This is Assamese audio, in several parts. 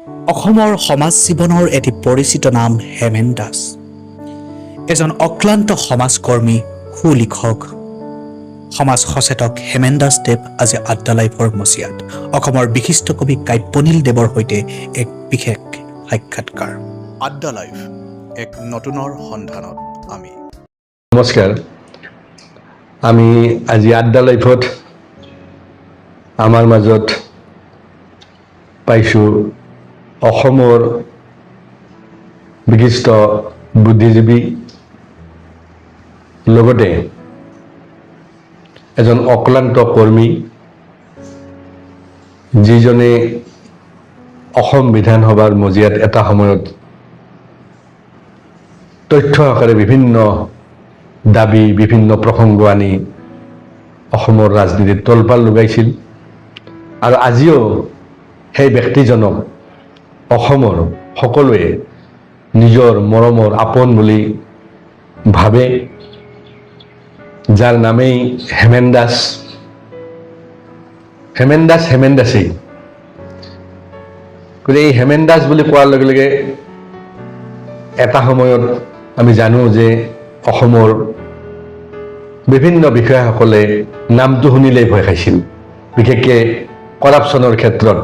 অসমৰ সমাজ জীৱনৰ এটি পৰিচিত নাম হেমেন দাস। এজন অক্লান্ত সমাজকৰ্মী, সুলিখক, সমাজ সচেতক হেমেন দাস দেৱ আজি আড্ডা লাইভৰ মজিয়াত অসমৰ বিশিষ্ট কবি কাব্যনীল দেৱৰ সৈতে এক বিশেষ সাক্ষাৎকাৰ। আড্ডা লাইভ, এক নতুনৰ সন্ধানত আমি। নমস্কাৰ, আমি আজি আড্ডা লাইভত আমাৰ মাজত পাইছোঁ অসমৰ বিশিষ্ট বুদ্ধিজীৱী, লগতে এজন অক্লান্ত কৰ্মী, যিজনে অসম বিধানসভাৰ মজিয়াত এটা সময়ত তথ্য আকাৰে বিভিন্ন দাবী, বিভিন্ন প্ৰসংগ আনি অসমৰ ৰাজনীতিত তলপাল লগাইছিল। আৰু আজিও সেই ব্যক্তিজনক অসমৰ সকলোৱে নিজৰ মৰমৰ আপোন বুলি ভাবে, যাৰ নামেই হেমেন দাস। হেমেন দাসেই। গতিকে এই হেমেন দাস বুলি কোৱাৰ লগে লগে এটা সময়ত আমি জানো যে অসমৰ বিভিন্ন বিষয়াসকলে নামটো শুনিলেই ভয় খাইছিল, বিশেষকৈ কৰাপশ্যনৰ ক্ষেত্ৰত।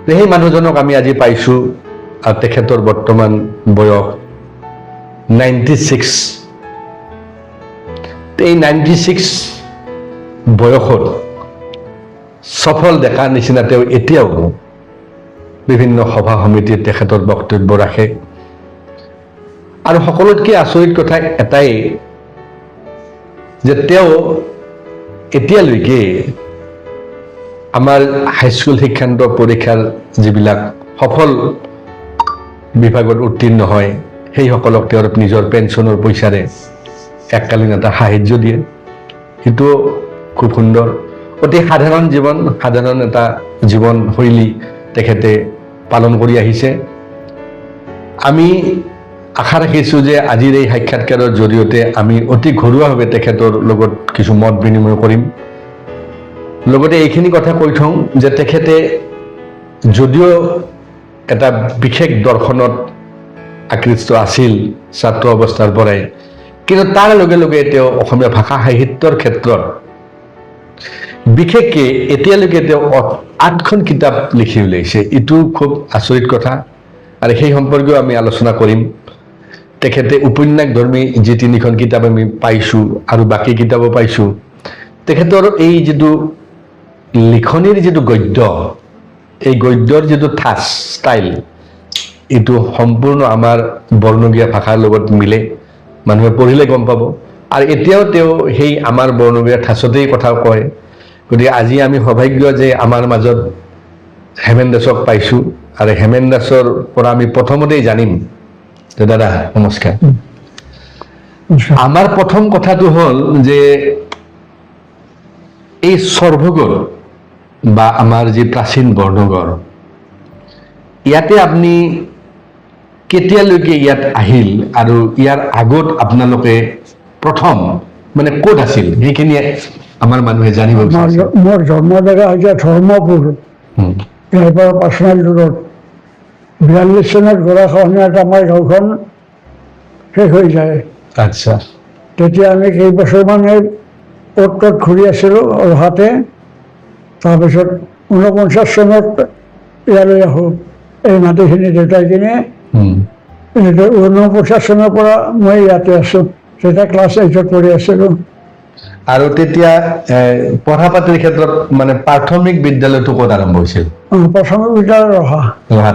সেই মানুহজনক আমি আজি পাইছোঁ আৰু তেখেতৰ বৰ্তমান বয়স 96। এই 96 বয়সত সফল ডেকাৰ নিচিনা তেওঁ এতিয়াও বিভিন্ন সভা সমিতিত তেখেতৰ বক্তব্য ৰাখে। আৰু সকলোতকৈ আচৰিত কথা এটাই যে তেওঁ এতিয়ালৈকে আমাৰ হাইস্কুল শিক্ষান্ত পৰীক্ষাৰ যিবিলাক সফল বিভাগত উত্তীৰ্ণ হয়, সেইসকলক তেওঁৰ নিজৰ পেঞ্চনৰ পইচাৰে এককালীন এটা সাহায্য দিয়ে। সেইটো খুব সুন্দৰ, অতি সাধাৰণ জীৱন, সাধাৰণ এটা জীৱনশৈলী তেখেতে পালন কৰি আহিছে। আমি আশা ৰাখিছোঁ যে আজিৰ এই সাক্ষাৎকাৰৰ জৰিয়তে আমি অতি ঘৰুৱাভাৱে তেখেতৰ লগত কিছু মত বিনিময় কৰিম। লগতে এইখিনি কথা কৈ থওঁ যে তেখেতে যদিও এটা বিশেষ দৰ্শনত আকৃষ্ট আছিল ছাত্ৰ অৱস্থাৰ পৰাই, কিন্তু তাৰ লগে লগে তেওঁ অসমীয়া ভাষা সাহিত্যৰ ক্ষেত্ৰত বিশেষকৈ এতিয়ালৈকে তেওঁ 8খন কিতাপ লিখি উলিয়াইছে। এইটো খুব আচৰিত কথা, আৰু সেই সম্পৰ্কেও আমি আলোচনা কৰিম। তেখেতে উপন্যাসধৰ্মী যি 3খন কিতাপ আমি পাইছোঁ আৰু বাকী কিতাপো পাইছোঁ। তেখেতৰ এই যিটো লিখনিৰ যিটো গদ্য, এই গদ্যৰ যিটো ঠাঁচ, ষ্টাইল, এইটো সম্পূৰ্ণ আমাৰ বৰ্ণগীয়া ভাষাৰ লগত মিলে, মানুহে পঢ়িলে গম পাব। আৰু এতিয়াও তেওঁ সেই আমাৰ বৰ্ণগীয়া ঠাঁচতেই কথা কয়। গতিকে আজি আমি সৌভাগ্য যে আমাৰ মাজত হেমেন দাসক পাইছোঁ, আৰু হেমেন দাসৰ পৰা আমি প্ৰথমতেই জানিম। দাদা নমস্কাৰ। আমাৰ প্ৰথম কথাটো হ'ল যে এই স্বৰভূগল বা আমাৰ যি প্ৰাচীন বৰ্ণগড়, ইয়াতে আপুনি কেতিয়ালৈকে ইয়াত আহিল, আৰু ইয়াৰ আগত আপোনালোকে প্ৰথম মানে ক'ত আছিল, সেইখিনি আমাৰ মানুহে জানিব বিচাৰিছে। মোৰ জন্ম জেগা হৈছে ধৰ্মপুৰ, ইয়াৰ পৰা 5 মাইল দূৰত। 42 চনত গৰাখহনীয়াত আমাৰ গাঁওখন শেষ হৈ যায়। আচ্ছা। তেতিয়া আমি কেইবছৰমানে অ'ত ত'ত ঘূৰি আছিলোঁ অহাতে। তাৰপিছত 49 চনত ইয়ালৈ আহোঁ, এই মাটিখিনি দেউতাই কিনে। 49 চনৰ পৰা মই ইয়াতে আছোঁ। তেতিয়া ক্লাছ 8ত পঢ়ি আছিলোঁ। আৰু তেতিয়া পঢ়া পাতিৰ ক্ষেত্ৰত মানে প্ৰাথমিক বিদ্যালয়টো ক'ত আৰম্ভ হৈছিল? প্ৰাথমিক বিদ্যালয় ৰহা।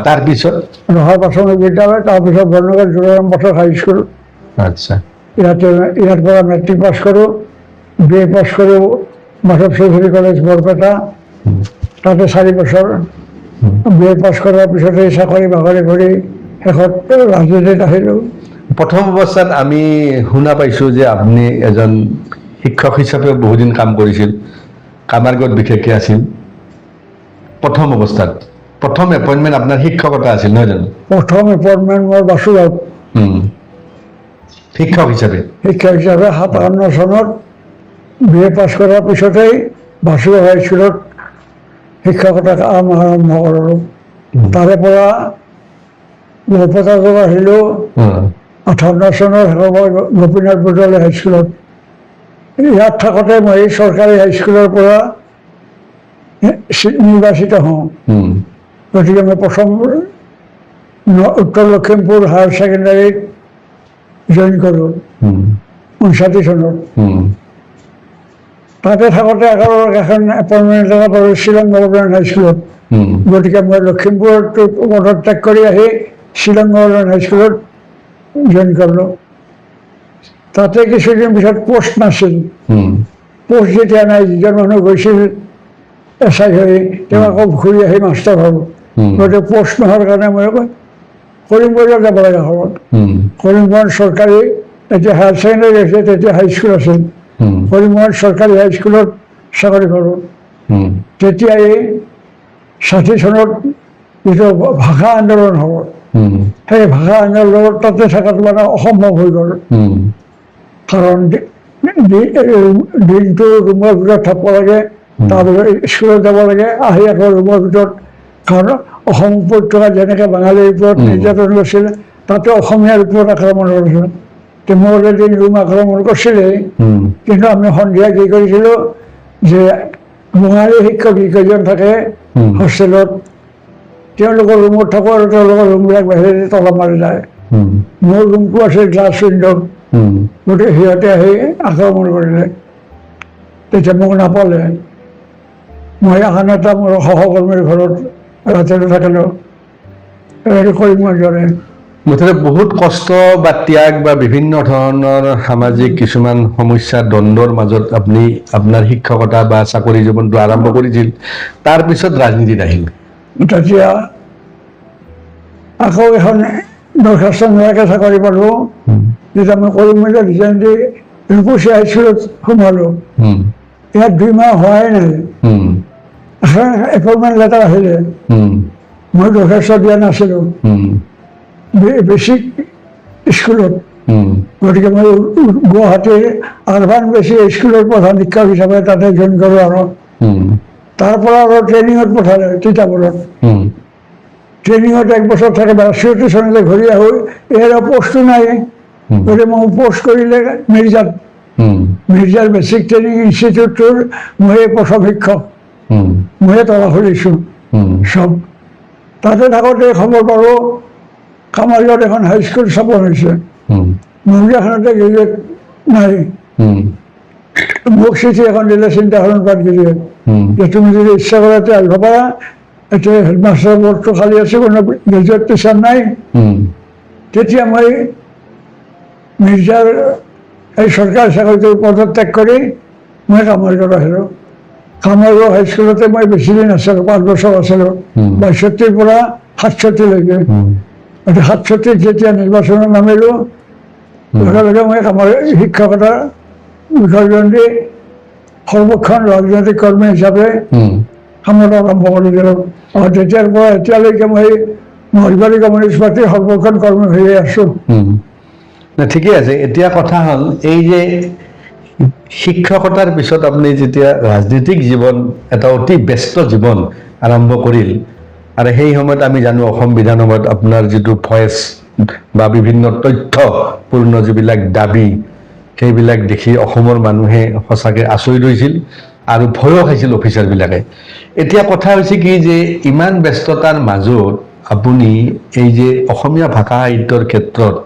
তাৰপিছত ৰহা প্ৰাথমিক বিদ্যালয়, তাৰপিছত বৰ্ণগড় জোৰাৰাম পথৰ হাইস্কুল। আচ্ছা। ইয়াৰ পৰা মেট্ৰিক পাছ কৰোঁ, BA পাছ কৰোঁ মাধৱ চৌধুৰী কলেজ বৰপেটা, তাতে 4 বছৰ। BA পাছ কৰাৰ পিছতে চাকৰি বাকৰি কৰি শেষত ৰাজনীতিত আহিলোঁ। প্ৰথম অৱস্থাত আমি শুনা পাইছোঁ যে আপুনি এজন শিক্ষক হিচাপে বহুদিন কাম কৰিছিল, কামাৰগত বিশেষকৈ আছিল। প্ৰথম অৱস্থাত প্ৰথম এপইণ্টমেণ্ট আপোনাৰ শিক্ষকতা আছিল, নহয় জানো? প্ৰথম এপইণ্টমেণ্ট মোৰ বাসুগাঁৱত শিক্ষক হিচাপে 57 চনত BA পাছ কৰাৰ পিছতেই বাসুগাঁও হাইস্কুলত শিক্ষকতা কাম আৰম্ভ কৰিলোঁ। তাৰে পৰা বৰপেটা যাব আহিলোঁ 58 চনৰ শেষৰ পৰা গোপীনাথ বৰদলৈ হাইস্কুলত। ইয়াত থাকোঁতে মই চৰকাৰী হাইস্কুলৰ পৰা নিৰ্বাচিত হওঁ। গতিকে মই প্ৰথম উত্তৰ লখিমপুৰ হায়াৰ ছেকেণ্ডাৰীত জইন কৰোঁ 59 চনত। তাতে থাকোঁতে এখন এপইণ্টমেণ্ট এটা পালোঁ শ্বিলং গভৰ্ণমেণ্ট হাইস্কুলত। গতিকে মই লখিমপুৰত পদত্যাগ কৰি আহি শ্বিলং গভৰ্ণমেণ্ট হাইস্কুলত জইন কৰিলোঁ। তাতে কিছুদিন পিছত পোষ্ট নাছিল। পোষ্ট যেতিয়া নাই, যিজন মানুহ গৈছিল SI হৈ, তেওঁ আকৌ ঘূৰি আহি মাষ্টাৰ হ'ল। গতিকে পোষ্ট নোহোৱাৰ কাৰণে মই কৰিমগঞ্জত যাব লগা হ'ল। কৰিমগঞ্জ চৰকাৰী, এতিয়া হায়াৰ ছেকেণ্ডাৰী আছে, তেতিয়া হাইস্কুল আছিল। কৰিমগঞ্জ চৰকাৰী হাইস্কুলত চাকৰি কৰোঁ। তেতিয়াই 60 চনত যিটো ভাষা আন্দোলন হ'ব, সেই ভাষা আন্দোলনত তাতে থকাটো মানে অসম্ভৱ হৈ গ'ল। কাৰণ দিনটো ৰুমৰ ভিতৰত থাকিব লাগে, তাৰপিছত স্কুলত যাব লাগে, আহি আকৌ ৰুমৰ ভিতৰত। কাৰণ অসম উপত্যকা যেনেকৈ বাঙালীৰ ওপৰত নিৰ্যাতন কৰিছিল, তাতে অসমীয়াৰ ওপৰত আক্ৰমণ কৰিছিল। মোৰ এদিন ৰুম আক্ৰমণ কৰিছিলে, কিন্তু আমি সন্ধিয়া কি কৰিছিলোঁ যে বঙালী শিক্ষক যিকেইজন থাকে হোষ্টেলত, তেওঁলোকৰ ৰুমত থাকোঁ আৰু তেওঁলোকৰ ৰুমবিলাক বাহিৰেদি তলা মাৰি যায়। মোৰ ৰুমটো আছিল গ্লাছ উইণ্ড'। গতিকে সিহঁতে আহি আক্ৰমণ কৰিলে। তেতিয়া মোক নাপালে। মই আন এটা মোৰ সহকৰ্মীৰ ঘৰত ৰাতিলৈ থাকিলোঁ। এইটো কৰিমগঞ্জৰে। মুঠতে বহুত কষ্ট বা ত্যাগ বা বিভিন্ন ধৰণৰ সামাজিক কিছুমান সমস্যা দ্বন্দ্বৰ মাজত আপুনি আপোনাৰ শিক্ষকতা বা চাকৰি জীৱনটো আৰম্ভ কৰিছিল। তাৰপিছত ৰাজনীতিত আহিল। তেতিয়া আকৌ এখন দৰখাস্ত নোহোৱাকৈ চাকৰি পালোঁ। যেতিয়া মই কৰিমগঞ্জত ৰিজাইন দি ৰূপসী হাইস্কুলত সোমালোঁ। ইয়াত 2 মাহ হোৱাই নাই, এপইণ্টমেণ্ট লেটাৰ আহিলে। মই দৰখাস্ত দিয়া নাছিলোঁ বেছিক স্কুলত। গতিকে মই গুৱাহাটীৰ আৰবান বেছিক স্কুলৰ প্ৰধান শিক্ষক হিচাপে তাতে জইন কৰোঁ। আৰু তাৰ পৰা আৰু ট্ৰেইনিঙত পঠালে তিতাবৰত। ট্ৰেইনিঙত 1 বছৰ থাকে, 82 চনলৈ ঘূৰি আহোঁ। ইয়াৰ পোষ্টো নাই। গতিকে মই পোষ্ট কৰিলে মিৰ্জাৰ বেছিক ট্ৰেইনিং ইনষ্টিটিউটটোৰ ময়ে প্ৰথম শিক্ষক। ময়ে তলা খুলিছোঁ চব। তাতে থাকোঁতে খবৰ পালোঁ কামাৰীত এখন হাইস্কুল স্থাপন হৈছে। মহিলাখনতে গ্ৰেজুৱেট নাই। মোক চিঠি এখন দিলে চিন্তাহৰণ পাটগিৰিয়ে যে তুমি যদি ইচ্ছা কৰা তেতিয়া আহিব পাৰা। এতিয়া হেডমাষ্টাৰ পদটো খালী আছে, কোনো গ্ৰেজুৱেট টিচাৰ নাই। তেতিয়া মই মিৰ্জাৰ এই চৰকাৰী চাকৰিটো পদত্যাগ কৰি মই কামাৰীত আহিলোঁ। কামাৰী হাইস্কুলতে মই বেছিদিন আছিলোঁ, 5 বছৰ আছিলোঁ, 62 পৰা 67লৈকে। 67 যেতিয়া নিৰ্বাচনত নামিলোঁ, লগে লগে মই কামাৰী শিক্ষকতা বিষয়জন দি সৰ্বক্ষণ ৰাজনৈতিক কৰ্মী হিচাপে কামত আৰম্ভ কৰি দিলোঁ। আৰু তেতিয়াৰ পৰা এতিয়ালৈকে মই নলবাৰী কমিউনিষ্ট পাৰ্টীৰ সৰ্বক্ষণ কৰ্মী হৈয়ে আছোঁ। ঠিকেই আছে। এতিয়া কথা হ'ল এই যে শিক্ষকতাৰ পিছত আপুনি যেতিয়া ৰাজনীতিক জীৱন, এটা অতি ব্যস্ত জীৱন আৰম্ভ কৰিল, আৰু সেই সময়ত আমি জানো অসম বিধানসভাত আপোনাৰ যিটো ভয়েচ বা বিভিন্ন তথ্যপূৰ্ণ যিবিলাক দাবী, সেইবিলাক দেখি অসমৰ মানুহে সঁচাকৈ আচৰিত হৈছিল আৰু ভয়ো খাইছিল অফিচাৰবিলাকে। এতিয়া কথা হৈছে কি যে ইমান ব্যস্ততাৰ মাজত আপুনি এই যে অসমীয়া ভাষা সাহিত্যৰ ক্ষেত্ৰত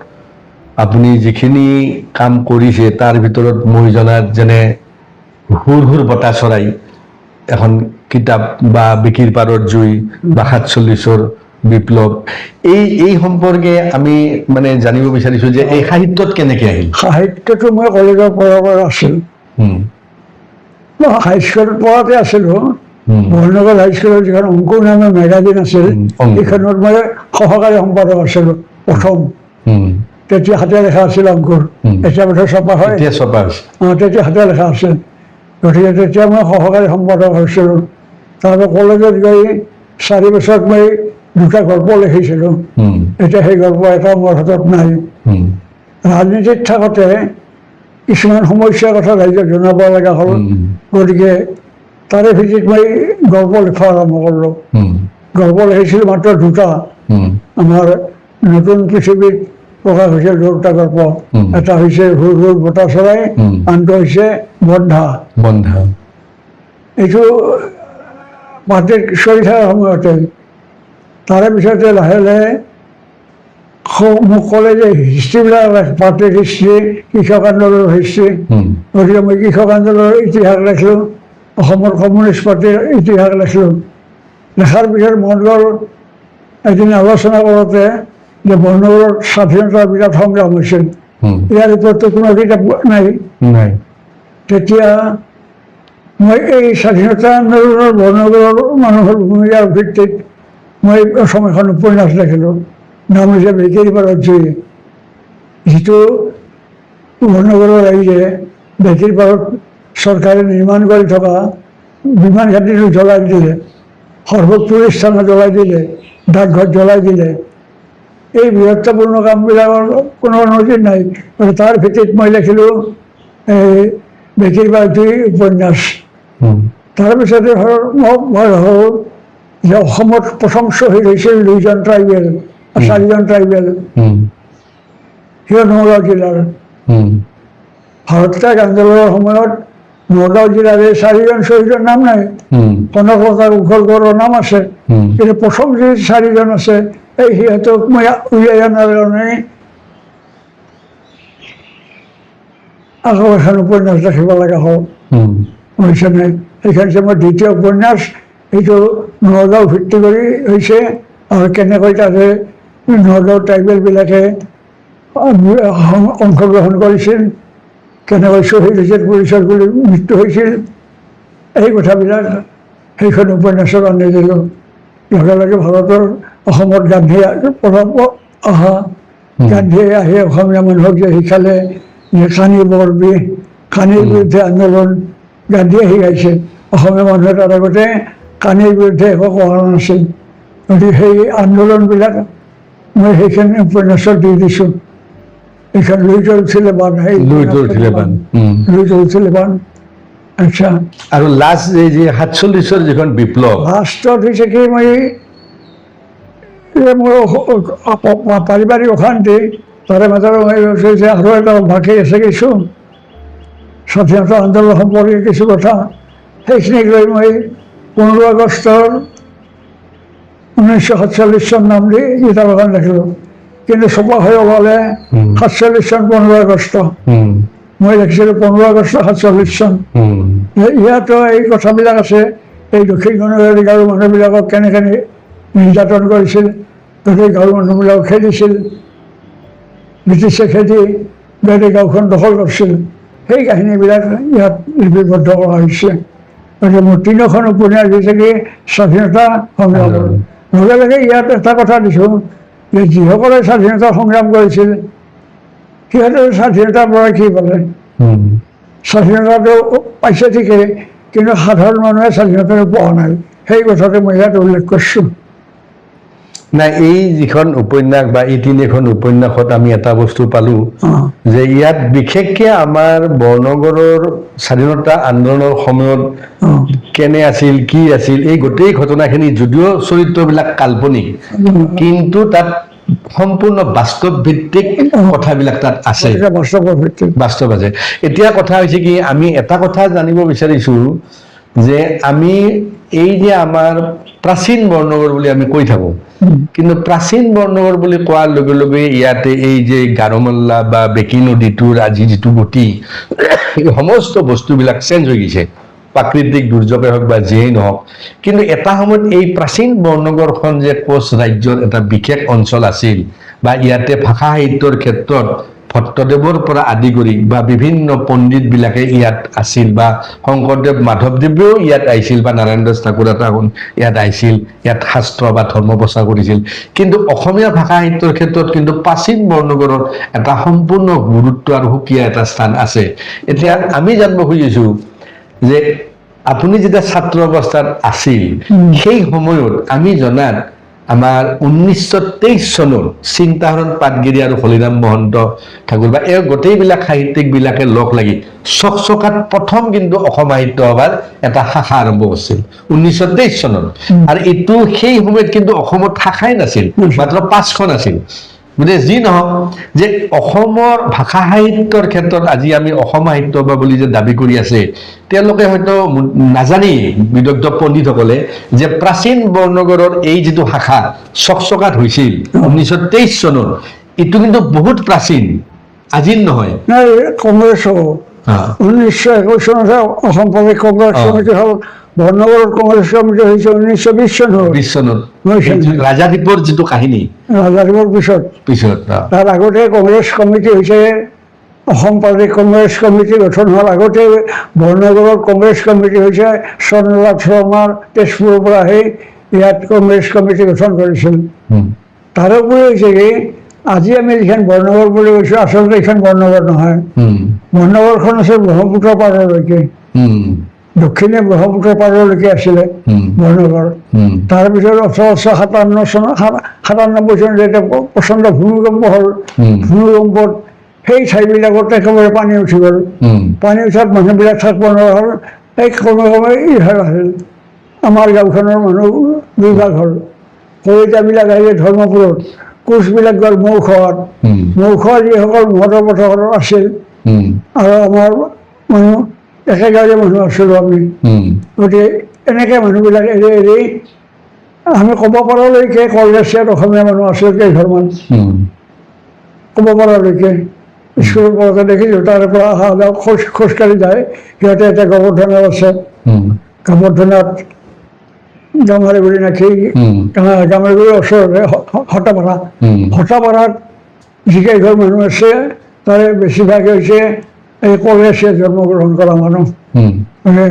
আপুনি যিখিনি কাম কৰিছে, তাৰ ভিতৰত মই জনাত যেনে হুৰ হুৰ বতা চৰাই এখন কিতাপ, বা বিকিৰ পাৰৰ জুই, বা 47ৰ বিপ্লৱ, এই সম্পৰ্কে আমি মানে জানিব বিচাৰিছোঁ যে এই সাহিত্যত কেনেকৈ আহিল? সাহিত্যটো মই কলেজৰ পৰা আছিল। হাইস্কুলত পঢ়াতে আছিলোঁ। বৰনগৰ হাইস্কুলৰ যিখন অংকুৰ নামৰ মেগাজিন আছিল, সেইখনত মই সহকাৰী সম্পাদক আছিলোঁ প্ৰথম। তেতিয়া হাতে লেখা আছিল অংকুৰ, এতিয়া বোধহয় ছপা হয়। তেতিয়া হাতে লেখা আছিল। গতিকে তেতিয়া মই সহকাৰী সম্পাদক হৈছিলোঁ। তাৰপৰা কলেজত গৈ 4 বছৰত মই 2টা গল্প লিখিছিলোঁ। এতিয়া সেই গল্প এটা মোৰ হাতত নাই। ৰাজনীতিত থাকোঁতে কিছুমান সমস্যাৰ কথা ৰাইজক জনাব লগা হ'ল। গতিকে তাৰে ভিত্তিত মই গল্প লিখা আৰম্ভ কৰিলোঁ। গল্প লিখিছিল মাত্ৰ দুটা আমাৰ নতুন পৃথিৱীত প্ৰকাশ হৈছিল দুটা গল্প এটা হৈছে হুৰ হুৰ বতা চৰাই আনটো হৈছে বন্ধা বন্ধা এইটো পাৰ্টিত চলি থকাৰ সময়তে তাৰে পিছতে লাহে লাহে মোক ক'লে যে হিষ্ট্ৰীবিলাক পাৰ্টিৰ হিষ্ট্ৰী কৃষক আন্দোলনৰ হিষ্ট্ৰী গতিকে মই কৃষক আন্দোলনৰ ইতিহাস লিখিলোঁ অসমৰ কমিউনিষ্ট পাৰ্টিৰ ইতিহাস লিখিলোঁ লেখাৰ পিছত মন গ'ল এদিন আলোচনা কৰোঁতে যে বৰ্ণগড়ৰ স্বাধীনতাৰ বিৰাট সংগ্ৰাম হৈছিল ইয়াৰ ওপৰতো কোনো কিতাপ নাই তেতিয়া মই এই স্বাধীনতা আন্দোলনৰ বৰ্ণগড়ৰ মানুহৰ ভূমিকাৰ ভিত্তিত মই অসম এখন উপন্যাস লিখিলোঁ নাম হৈছে বেকেৰী পাৰত জুই যিটো বৰ্ণগড়ৰ ৰাইজে বেকেৰী পাৰত চৰকাৰে নিৰ্মাণ কৰি থকা বিমান ঘাটিটো জ্বলাই দিলে সৰ্বপুৰী স্থানত জ্বলাই দিলে ডাকঘৰ জ্বলাই দিলে এই বীৰত্বপূৰ্ণ কামবিলাকৰ কোনো নজিৰ নাই গতিকে তাৰ ভিত্তিত মই লিখিলোঁ এই বেকেৰী পাৰত জুই উপন্যাস তাৰপিছতে মই হ'ল যে অসমত প্ৰথম শ্বহীদ হৈছিল 2জন ট্ৰাইবেল 4জন ট্ৰাইবেল সিও নগাঁও জিলাৰ ভাৰত ত্যাগ আন্দোলনৰ সময়ত নগাঁও জিলাৰ এই 4জন শ্বহীদৰ নাম নাই কনক লতা কুশলগড়ৰ নাম আছে কিন্তু প্ৰথম যি 4জন আছে এই সিহঁতক মই উলিয়াই অনাৰ কাৰণে আকৌ এখন উপন্যাস লিখিব লগা হ'ল বুজিছেনে সেইখন হৈছে মোৰ দ্বিতীয় উপন্যাস এইটো নগাঁও ভিত্তি কৰি হৈছে আৰু কেনেকৈ তাতে নগাঁও ট্ৰাইবেলবিলাকে অংশগ্ৰহণ কৰিছিল কেনেকৈ শ্বহীদ হৈছিল পুলিচৰ গুলি মৃত্যু হৈছিল এই কথাবিলাক সেইখন উপন্যাসত আনি দিলোঁ লগে লগে ভাৰতৰ অসমত গান্ধী অহা গান্ধীয়ে আহি অসমীয়া মানুহক যে শিকালে যে কানি বৰ বিষ কানিৰ বিৰুদ্ধে আন্দোলন গান্ধীয়ে শিকাইছে অসমীয়া মানুহে তাৰ আগতে কানিৰ বিৰুদ্ধে একো কোৱা নাছিল গতিকে সেই আন্দোলনবিলাক মই সেইখিনি উপন্যাসত দি দিছোঁ এইখন লুইতৰ উঠিলে বান লুইতৰ উঠিলে বান আচ্ছা আৰু লাষ্ট এই যে 47ৰ যিখন বিপ্লৱ লাষ্টত হৈছে কি মই মোৰ পাৰিবাৰিক অশান্তি তাৰে মাজৰে মই হৈছে আৰু এটা ভাষী আছে কিছু স্বাধীনতা আন্দোলন সম্পৰ্কে কিছু কথা সেইখিনিক লৈ মই 15 আগষ্টৰ 1947 চন নাম দি কিতাপ এখন লিখিলোঁ কিন্তু ছপা হৈ ওলালে 47 চন 15 আগষ্ট মই লিখিছিলোঁ 15 আগষ্ট 47 চন ইয়াতো এই কথাবিলাক আছে এই দক্ষিণ কণাগৰী গাঁৱৰ মানুহবিলাকক কেনেকৈ নিৰ্যাতন কৰিছিল গোটেই গাঁৱৰ মানুহবিলাকক খেদিছিল ব্ৰিটিছে খেদি গোটেই গাঁওখন দখল কৰিছিল সেই কাহিনীবিলাক ইয়াত লিপিবদ্ধ কৰা হৈছে গতিকে মোৰ 3খন উপন্যাস হৈছে কি স্বাধীনতা সংগ্ৰামৰ লগে লগে ইয়াত এটা কথা দিছোঁ যে যিসকলে স্বাধীনতা সংগ্ৰাম কৰিছিল সিহঁতে স্বাধীনতাৰ পৰা কি পালে স্বাধীনতাটো পাইছে ঠিকেই কিন্তু সাধাৰণ মানুহে স্বাধীনতাটো পোৱা নাই সেই কথাটো মই ইয়াত উল্লেখ কৰিছোঁ নাই এই যিখন উপন্যাস বা এই 3খন উপন্যাসত আমি এটা বস্তু পালোঁ যে ইয়াত বিশেষকৈ আমাৰ বৰ্ণগড়ৰ স্বাধীনতা আন্দোলনৰ সময়ত কেনে আছিল কি আছিল এই গোটেই ঘটনাখিনি যদিও চৰিত্ৰবিলাক কাল্পনিক কিন্তু তাত সম্পূৰ্ণ বাস্তৱ ভিত্তিক কথাবিলাক তাত আছে বাস্তৱ আছে এতিয়া কথা হৈছে কি আমি এটা কথা জানিব বিচাৰিছোঁ যে আমি এই যে আমাৰ প্ৰাচীন বৰ্ণগড় বুলি আমি কৈ থাকোঁ কিন্তু প্ৰাচীন বৰ্ণগড় বুলি কোৱাৰ লগে লগে ইয়াতে এই যে গাৰোমল্লা বা বেকী নদীটোৰ আজি যিটো গতি এই সমস্ত বস্তুবিলাক চেঞ্জ হৈ গৈছে প্ৰাকৃতিক দুৰ্যোগে হওক বা যিয়েই নহওক কিন্তু এটা সময়ত এই প্ৰাচীন বৰ্ণগড়খন যে কোচ ৰাজ্যৰ এটা বিশেষ অঞ্চল আছিল বা ইয়াতে ভাষা সাহিত্যৰ ক্ষেত্ৰত ভট্টদেৱৰ পৰা আদি কৰি বা বিভিন্ন পণ্ডিতবিলাকে ইয়াত আছিল বা শংকৰদেৱ মাধৱদেৱেও ইয়াত আহিছিল বা নাৰায়ণ দাস ঠাকুৰ ইয়াত আহিছিল ইয়াত শাস্ত্ৰ বা ধৰ্ম প্ৰচাৰ কৰিছিল কিন্তু অসমীয়া ভাষা সাহিত্যৰ ক্ষেত্ৰত কিন্তু প্ৰাচীন বৰ্ণগড়ৰ এটা সম্পূৰ্ণ গুৰুত্ব আৰু সুকীয়া এটা স্থান আছে এতিয়া আমি জানিব খুজিছোঁ যে আপুনি যেতিয়া ছাত্ৰ অৱস্থাত আছিল সেই সময়ত আমি জনাত আমাৰ 1923 চনৰ চিন্তাহৰণ পাটগিৰি আৰু হলিৰাম মহন্ত ঠাকুৰ বা এই গোটেইবিলাক সাহিত্যিকবিলাকে লগ লাগি চকচকাত প্ৰথম কিন্তু অসম সাহিত্য সভাৰ এটা শাখা আৰম্ভ কৰিছিল 1923 চনত আৰু এইটো সেই সময়ত কিন্তু অসমত শাখাই নাছিল, মাত্ৰ 5খন আছিল। গতিকে যি নহওক যে অসমৰ ভাষা সাহিত্যৰ ক্ষেত্ৰত আজি আমি অসম সাহিত্য সভা বুলি যে দাবী কৰি আছে, তেওঁলোকে হয়তো নাজানি বিদগ্ধ পণ্ডিতসকলে যে প্ৰাচীন বৰ্ণগৰৰ এই যিটো শাখা চকচকাত হৈছিল 1923 চনত, এইটো কিন্তু বহুত প্ৰাচীন, আজিৰ নহয়। নাই কংগ্ৰেছ হ'ব 1921 চনত অসম প্ৰদেশ কংগ্ৰেছ কমিটি হ'ল, বৰ্ণগড় কংগ্ৰেছ কমিটি হৈছে 1920 চনত। 20 চনত ৰাজাদ্বীপৰ যিটো কাহিনী, ৰাজাদ্বীপৰ পিছত তাৰ আগতে কংগ্ৰেছ কমিটি হৈছে, অসম প্ৰদেশ কংগ্ৰেছ কমিটি গঠন হোৱাৰ আগতে বৰ্ণগড়ৰ কংগ্ৰেছ কমিটি হৈছে চন্দ্ৰনাথ শৰ্মাৰ তেজপুৰৰ পৰা আহি ইয়াত কংগ্ৰেছ কমিটি গঠন কৰিছিল। তাৰোপৰি হৈছে কি আজি আমি যিখন বৰ্ণগড় বুলি কৈছোঁ, আচলতে এইখন বৰ্ণগড় নহয়। বৰ্ণগড়খন আছে ব্ৰহ্মপুত্ৰ পাৰলৈকে, দক্ষিণে ব্ৰহ্মপুত্ৰ পাৰলৈকে আছিলে বৰ্ণগড়। তাৰপিছত 1857 চনত যেতিয়া প্ৰচণ্ড ভূমিকম্প হ'ল, ভূমিকম্পত সেই ঠাইবিলাকত একেবাৰে পানী উঠি গ'ল। পানী উঠাত মানুহবিলাক থাকিব নোৱাৰা হ'ল। এই ক্ৰমে ইভাগ আহিল, আমাৰ গাঁওখনৰ মানুহ 2 ভাগ হ'ল। কলিতাবিলাক আহিলে ধৰ্মপুৰত, কোচবিলাক গ'ল মৌখোৱাত। মৌখোৱা যিসকল মহতৰ পথসকল আছিল আৰু আমাৰ মানুহ একে গাঁৱৰে মানুহ আছিলোঁ আমি। গতিকে এনেকৈ মানুহবিলাক এৰি এৰি আমি ক'ব পৰালৈকে কলেজীয়াত অসমীয়া মানুহ আছিল কেইঘৰমান, ক'ব পৰালৈকে স্কুলৰ পৰতে দেখিছোঁ। তাৰ পৰা অহা যোৱা খোজকাঢ়ি যায়। সিহঁতে এতিয়া গোবৰ্ধনত আছে, গোবৰ্ধনত গামাৰি বুলি নাকি, গামাৰিগুৰিৰ ওচৰতে হতাপাৰাত যিকেইঘৰ মানুহ আছে তাৰে বেছিভাগ হৈছে এই কলেজীয়া জন্মগ্ৰহণ কৰা মানুহ। মানে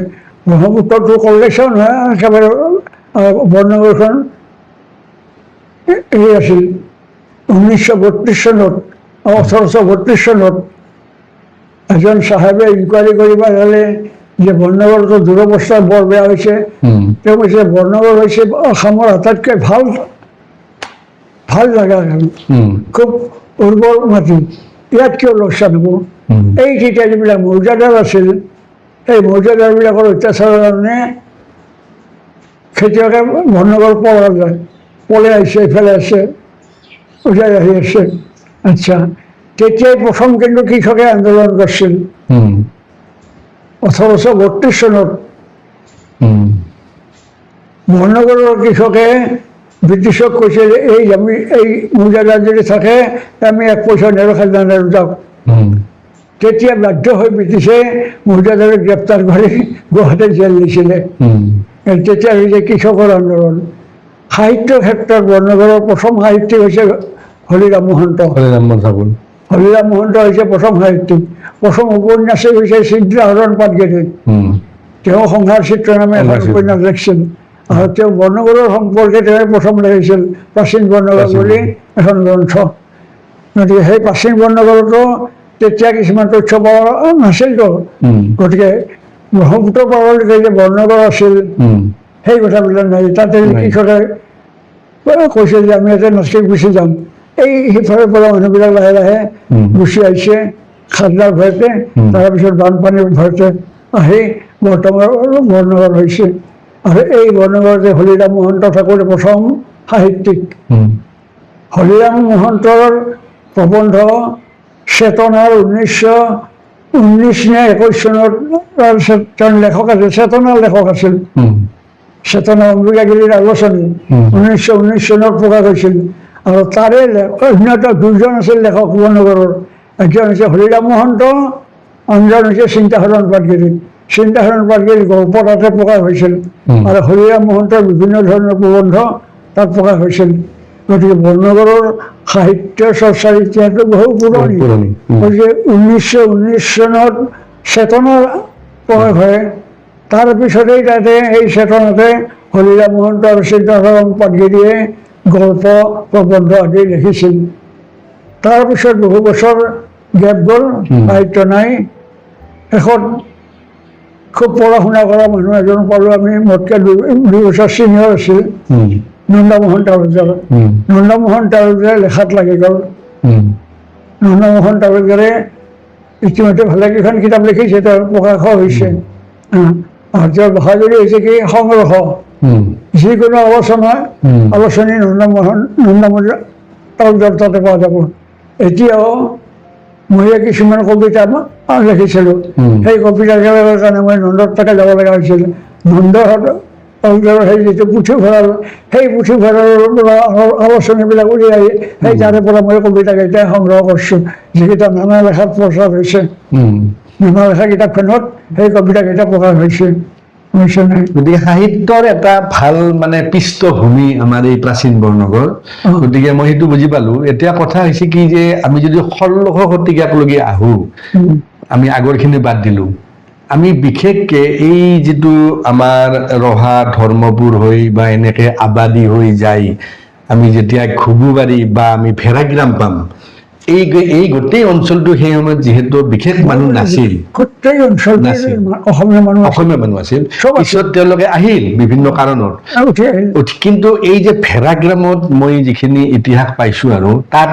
ব্ৰহ্মপুত্ৰটো কলেজীয়াও নহয়, একেবাৰে বৰ্ণগড়খন এই আছিল 1932 চনত, 1832 চনত এজন চাহেবে ইনকুৱাৰী কৰিব গ'লে যে বৰ্ণগড়টো দুৰৱস্থা বৰ বেয়া হৈছে। তেওঁ কৈছে বৰ্ণগড় হৈছে অসমৰ আটাইতকৈ ভাল জাগা, খুব উৰ্বৰ মাটি, ইয়াত কিয় লোকচান হ'ব। এই তেতিয়া যিবিলাক মৌজাদাৰ আছিল, এই মৌজাদাৰবিলাকৰ অত্যাচাৰৰ কাৰণে খেতিয়কে বৰ্ণগড় পলাই আহিছে, এইফালে আছে, উজাই আহি আছে। আচ্ছা, তেতিয়াই প্ৰথম কিন্তু কৃষকে আন্দোলন কৰিছিল 1832 চনত। বৰ্ণগড়ৰ কৃষকে ব্ৰিটিছক কৈছে যে এই মৌজাদাৰ যদি থাকে আমি 1 পইচা নেৰো, খাজনা নেৰো, যাওক। তেতিয়া বাধ্য হৈ ব্ৰিটিছে মৌজাদাৰক গ্ৰেপ্তাৰ কৰি গুৱাহাটীত জেল দিছিলে। তেতিয়া হৈছে কৃষকৰ আন্দোলন। সাহিত্য ক্ষেত্ৰত বৰ্ণগড়ৰ প্ৰথম সাহিত্যিক হৈছে হলিৰাম মহন্ত। হলিৰাম মহন্ত হৈছে প্ৰথম সাহিত্যিক। প্ৰথম উপন্যাসিক হৈছে চিন্তাহৰণ পাটগিৰি। তেওঁ সংসাৰ চিত্ৰ নামে এখন উপন্যাস লিখিছিল আৰু তেওঁ বৰ্ণগড়ৰ সম্পৰ্কে তেওঁ প্ৰথম লিখিছিল প্ৰাচীন বৰ্ণগড় বুলি এখন গ্ৰন্থ। গতিকে সেই প্ৰাচীন বৰ্ণগড়তো তেতিয়া কিছুমান তথ্য পোৱা নাছিলতো। গতিকে ব্ৰহ্মপুত্ৰ পাৰলৈকে যে বৰ্ণগড় আছিল সেই কথাবিলাক নাই। তাতে কৃষকে কৈছে যে আমি ইয়াতে নাচি গুচি যাম। এই সিফালৰ পৰা মানুহবিলাক লাহে লাহে গুচি আহিছে খাজনাৰ ভয়তে, তাৰপিছত বানপানীৰ ভয়তে আহি বৰ্তমান বৰ্ণগড় হৈছে। আৰু এই বৰ্ণগড়তে হলিৰাম মহন্ত ঠাকুৰে প্ৰথম সাহিত্যিক। হলিৰাম মহন্তৰ প্ৰবন্ধ চেতনাৰ 1919 নে 21 চনত তেওঁ লেখক আছিল, চেতনাৰ লেখক আছিল। চেতনা অম্বিকাগিৰিৰ আলোচনী 1919 চনত প্ৰকাশ হৈছিল। আৰু তাৰে অন্যতম 2জন আছিল লেখক বৰ্ণগড়ৰ। একজন হৈছে হলিৰাম মহন্ত, আনজন হৈছে চিন্তাহৰণ পাটগিৰি। চিন্তাহৰণ পাটগিৰি গল্প তাতে প্ৰকাশ হৈছিল আৰু হলিৰাম মহন্তৰ বিভিন্ন ধৰণৰ প্ৰবন্ধ তাত প্ৰকাশ হৈছিল। গতিকে বৰ্ণগড়ৰ সাহিত্য চৰ্চাৰ ইতিহাসটো বহু পুৰণি। গতিকে 1919 চনত চেতনাৰ প্ৰকাশ হয়। তাৰপিছতেই তাতে এই চেতনাতে হলিৰাম মহন্ত আৰু চিন্তাহৰণ পাটগিৰিয়ে গল্প প্ৰবন্ধ আদি লিখিছিল। তাৰপিছত বহু বছৰ গেপ গ'ল, সাহিত্য নাই। শেষত খুব পঢ়া শুনা কৰা মানুহ এজন পালোঁ আমি, মোতকৈ 2 বছৰ ছিনিয়ৰ আছিল। নন্দমোহন তালুকদাৰ নন্দমোহন তালুকদাৰে লেখাত লাগি গ'ল। নন্দমোহন তালুকদাৰে ইতিমধ্যে ভালেকেইখন কিতাপ লিখিছে, তেওঁৰ প্ৰকাশ হৈছে। আৰু তেওঁৰ ভাষাজুৰি হৈছে কি সংগ্ৰহ, যিকোনো আলোচনী নন্দমোহন তালুকদাৰ তাতে পোৱা যাব। এতিয়াও মই কিছুমান কবিতা লিখিছিলোঁ, সেই কবিতাবিলাকৰ কাৰণে মই নন্দৰ তাতে যাব লগা হৈছিল। নন্দৰ তালুকদাৰৰ সেই যিটো পুথিভঁৰাল, সেই পুথিভঁৰালৰ পৰা আলোচনীবিলাক উলিয়াই সেই তাৰে পৰা মই কবিতাকেইটা সংগ্ৰহ কৰিছোঁ, যিকেইটা নানা লেখাত প্ৰচাৰ হৈছে। নানা লেখা কিতাপখনত সেই কবিতাকেইটা প্ৰকাশ হৈছে। গতিকে সাহিত্যৰ এটা ভাল মানে পৃষ্ঠভূমি আমাৰ এই প্ৰাচীন বৰনগৰ। গতিকে মই সেইটো বুজি পালো। এতিয়া কথা হৈছে কি যে আমি যদি 16শ শতিকাকলৈকে আহো, আমি আগৰখিনি বাদ দিলো, আমি বিশেষকে এই যিটো আমাৰ ৰহা ধৰ্মপুৰ হৈ বা এনেকে আবাদী হৈ যায়, আমি যেতিয়া ঘুগুবাৰী বা আমি ভেৰাগ্ৰাম পাম, এই গোটেই অঞ্চলটো সেই সময়ত যিহেতু বিশেষ মানুহ নাছিল, গোটেই অঞ্চলটো অসমীয়া মানুহ আছিল। পিছত তেওঁলোকে আহিল বিভিন্ন কাৰণত, কিন্তু এই যে ভেৰাগ্ৰামত মই যিখিনি ইতিহাস পাইছো আৰু তাত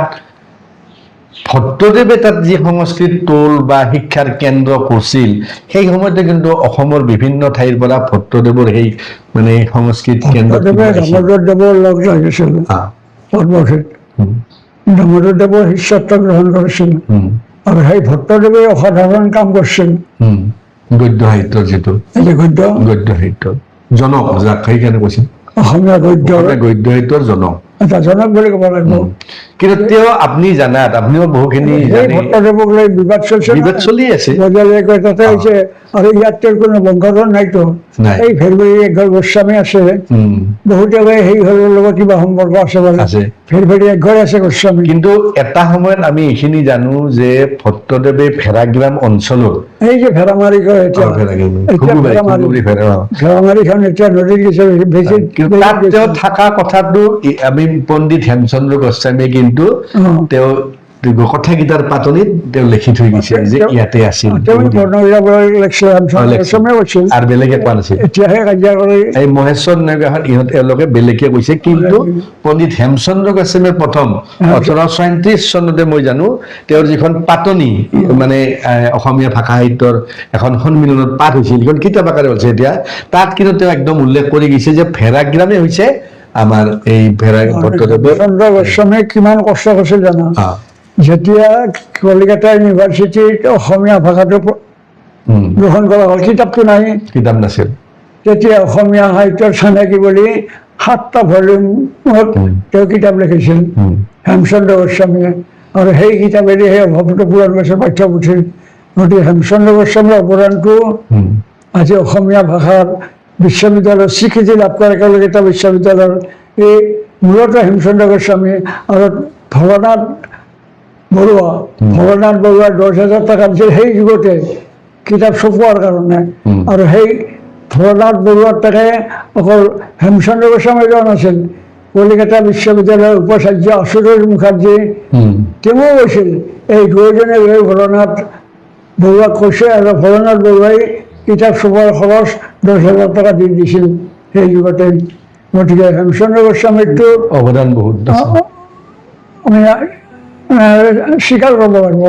ভট্টদেৱে তাত যি সংস্কৃত টোল বা শিক্ষাৰ কেন্দ্ৰ কৰিছিল, সেই সময়তে কিন্তু অসমৰ বিভিন্ন ঠাইৰ পৰা ভট্টদেৱৰ সেই মানে সংস্কৃত কেন্দ্ৰ দামোদৰদেৱৰ লগ লাগিছিল। দামোদৰদেৱৰ শিষ্যত্ব গ্ৰহণ কৰিছিল আৰু সেই ভট্টদেৱে অসাধাৰণ কাম কৰিছিল। গদ্য সাহিত্যৰ যিটো গদ্য সাহিত্য জনক, যাক সেইকাৰণে কৈছিল অসমীয়া গদ্য সাহিত্যৰ জনক, জনক বুলি ক'ব লাগিব। কিন্তু তেওঁ আপুনি জানাত, আপুনিও বহুখিনি ভট্টদেৱক লৈ বিবাদ চলি আছে। তাতে হৈছে আৰু ইয়াত তেওঁৰ কোনো বংশধৰ নাইতো। এই ভেৰভেৰী একঘৰ গোস্বামী আছে, বহুতে সেই ঘৰৰ লগত কিবা সম্পৰ্ক আছে বাৰু। ভেৰভেৰী একঘৰ আছে গোস্বামী। কিন্তু এটা সময়ত আমি এইখিনি জানো যে ভট্টদেৱে ভেৰাগ্ৰাম অঞ্চলত, এই যে ভেৰামাৰী কয় এতিয়া, ভেৰামাৰীখন এতিয়া নদীত গৈছে, তাত তেওঁ থকা কথাটো আমি পণ্ডিত হেমচন্দ্ৰ গোস্বামীয়ে কিন্তু তেওঁ কথাকেইটাৰ পাতনিত তেওঁ লিখি থৈ গৈছে যে ইয়াতে আছিল, আৰু বেলেগে কোৱা নাছিল। এই মহেশ্বৰ নায়ক এওঁলোকে বেলেগে কৈছে, কিন্তু পণ্ডিত হেমচন্দ্ৰ গোস্বামীয়ে প্ৰথম 1837 চনতে মই জানো তেওঁৰ যিখন পাতনি মানে অসমীয়া ভাষা সাহিত্যৰ এখন সন্মিলনত পাঠ হৈছিল, যিখন কিতাপ আকাৰে হৈছে এতিয়া, তাত কিন্তু তেওঁ একদম উল্লেখ কৰি গৈছে যে ভেৰাগ্ৰামে হৈছে আমাৰ এই চন্দ্ৰ গোস্বামীয়ে কিমান কষ্ট কৰিছিল জানো। যেতিয়া কলিকতা ইউনিভাৰ্চিটিত অসমীয়া ভাষাটো গ্ৰহণ কৰা হ'ল, কিতাপটো নাই, কিতাপ নাছিল, তেতিয়া অসমীয়া সাহিত্যৰ চানেকি বুলি 7টা ভলিউমত তেওঁ কিতাপ লিখিছিল হেমচন্দ্ৰ গোস্বামীয়ে, আৰু সেই কিতাপেদি সেই অভাৱটো পূৰণ কৰিছে পাঠ্যপুথিৰ। গতিকে হেমচন্দ্ৰ গোস্বামীৰ অৱদানটো আজি অসমীয়া ভাষাৰ বিশ্ববিদ্যালয়ৰ স্বীকৃতি লাভ কৰে। কলিকতা বিশ্ববিদ্যালয়ৰ এই মূলতঃ হেমচন্দ্ৰ গোস্বামী আৰু ভৱনাথ বৰুৱা 10,000 টকা দিছিল সেই যুগতে কিতাপ ছপোৱাৰ কাৰণে। আৰু সেই ভৱনাথ বৰুৱাৰ তাতে অকল হেমচন্দ্ৰ গোস্বামী যোৱা নাছিল, কলিকতা বিশ্ববিদ্যালয়ৰ উপাচাৰ্য আশুতোষ মুখাৰ্জী তেওঁও গৈছিল। এই দুয়োজনে গৈ ভৱনাথ বৰুৱাক কৈছে, আৰু ভৱনাথ বৰুৱাই কিতাপ ছপোৱাৰ খৰচ 10,000 টকা দি দিছিল সেই যুগতে। গতিকে হেমচন্দ্ৰ গোস্বামীৰটো অৱদান বহুত আমি স্বীকাৰ কৰিব লাগিব।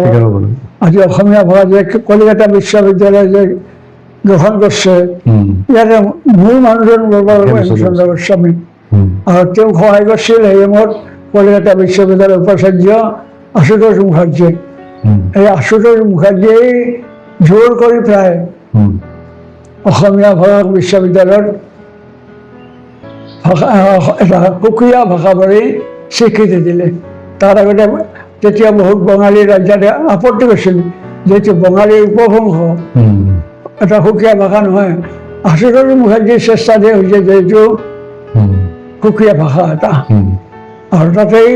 আজি অসমীয়া ভাষা যে কলিকতা বিশ্ববিদ্যালয় যে গ্ৰহণ কৰিছে, ইয়াতে মূল মানুহজন হেমচন্দ্ৰ গোস্বামী, আৰু তেওঁক সহায় কৰিছিল সেই সময়ত কলিকতা বিশ্ববিদ্যালয়ৰ উপাচাৰ্য আশুতোষ মুখাৰ্জী। এই আশুতোষ মুখাৰ্জীয়ে জোৰ কৰি প্ৰায় অসমীয়া ভাষা বিশ্ববিদ্যালয়ত এটা সুকীয়া ভাষা বুলি স্বীকৃতি দিলে। তাৰ আগতে তেতিয়া বহুত বঙালী ৰাজ্যতে আপত্তি কৰিছিল, যিহেতু বঙালীৰ উপবংশ এটা সুকীয়া ভাষা নহয়। আশুতোষ মুখাৰ্জীৰ চেষ্টা দিয়ে হৈছে যিহেতু সুকীয়া ভাষা এটা, আৰু তাতেই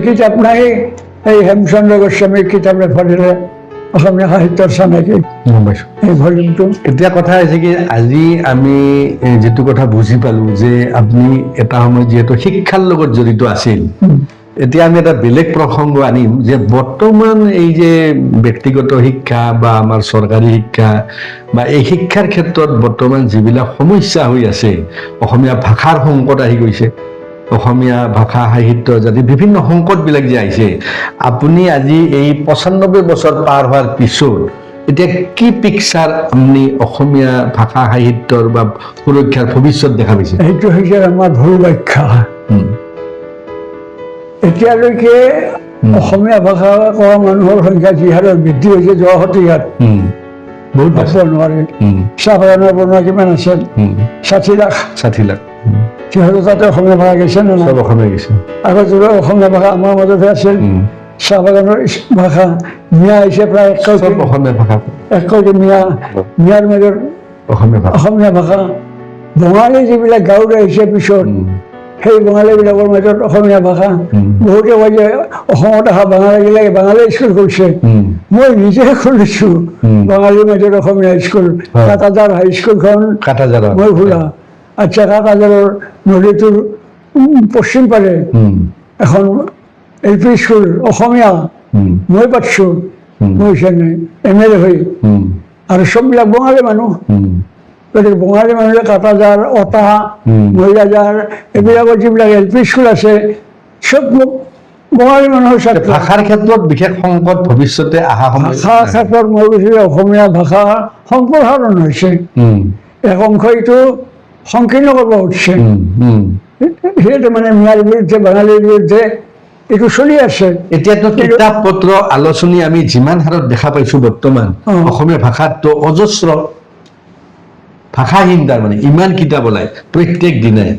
কিতাপ নাই, এই হেমচন্দ্ৰ গোস্বামীৰ কিতাপ ৰেফাৰিলে অসমীয়া সাহিত্যৰ চানেকি এই ভলিউমটো। এতিয়া কথা হৈছে কি, আজি আমি যিটো কথা বুজি পালো যে আপুনি এটা সময়ত যিহেতু শিক্ষাৰ লগত জড়িত আছিল, এতিয়া আমি এটা বেলেগ প্ৰসংগ আনিম যে বৰ্তমান এই যে ব্যক্তিগত শিক্ষা বা আমাৰ চৰকাৰী শিক্ষা বা এই শিক্ষাৰ ক্ষেত্ৰত বৰ্তমান যিবিলাক সমস্যা হৈ আছে, অসমীয়া ভাষাৰ সংকট আহি গৈছে, অসমীয়া ভাষা সাহিত্য জাতি বিভিন্ন সংকটবিলাক যে আহিছে, আপুনি আজি এই 95 বছৰ পাৰ হোৱাৰ পিছত এতিয়া কি পিকচাৰ আপুনি অসমীয়া ভাষা সাহিত্যৰ বা সুৰক্ষাৰ ভৱিষ্যত দেখা পাইছে? সেইটো হৈছে আমাৰ ভুল ব্যাখ্যা। এতিয়ালৈকে অসমীয়া ভাষা কোৱা মানুহৰ সংখ্যা যি হাৰত বৃদ্ধি হৈছে যোৱা শতিকাত বহুত ভাবিব নোৱাৰে। চাহ বাগানৰ বনোৱা কিমান আছে? 60 লাখ। 60 লাখ। সিহঁতৰ তাতে অসমীয়া ভাষা গৈছে নে নাই? চব অসমীয়া গৈছে। আগতে অসমীয়া ভাষা আমাৰ মাজতে আছিল। চাহ বাগানৰ ভাষা মিয়া আহিছে প্ৰায় 1 চব অসমীয়া ভাষা। 1 কোটি মিয়া, মিয়াৰ মাজত অসমীয়া ভাষা। বঙালী যিবিলাক গাঁৱত আহিছে পিছত, সেই বঙালীবিলাকৰ মাজত অসমীয়া ভাষা। বহুতে কয় যে অসমত অহা বাঙালীবিলাকে বাঙালী স্কুল কৰিছে। মই নিজে খুলিছো বাঙালীৰ মাজত অসমীয়া স্কুল, কাটাজাৰ হাইস্কুলখন মই খোলা। আচ্ছা, কাটাজাৰৰ নদীটোৰ পশ্চিম পাৰে এখন LP স্কুল অসমীয়া মই পাতিছো, মই MLA হৈ, আৰু চববিলাক বঙালী মানুহ। গতিকে বঙালী মানুহে কাটাজাৰ, অটা, মহিলাজাৰ এইবিলাকৰ যিবিলাক LP স্কুল আছে চব বঙালী মানুহৰ ছাত্ৰ। ভাষাৰ ক্ষেত্ৰত বিশেষ সংকট ভৱিষ্যতে অহা ভাষাৰ ক্ষেত্ৰত মই কৈছোঁ অসমীয়া ভাষা সম্প্ৰসাৰণ হৈছে। এক অংশ এইটো সংকীৰ্ণ কৰিব উঠিছে, সেইটো মানে মিয়াৰ বিৰুদ্ধে বাঙালীৰ বিৰুদ্ধে এইটো চলি আছে। এতিয়াতো কিতাপ পত্ৰ আলোচনী আমি যিমান হাৰত দেখা পাইছো বৰ্তমান অসমীয়া ভাষাতো অজস্ৰ ভাষাহীন, তাৰমানে ইমান কিতাপ ওলায় প্ৰত্যেক দিনাই,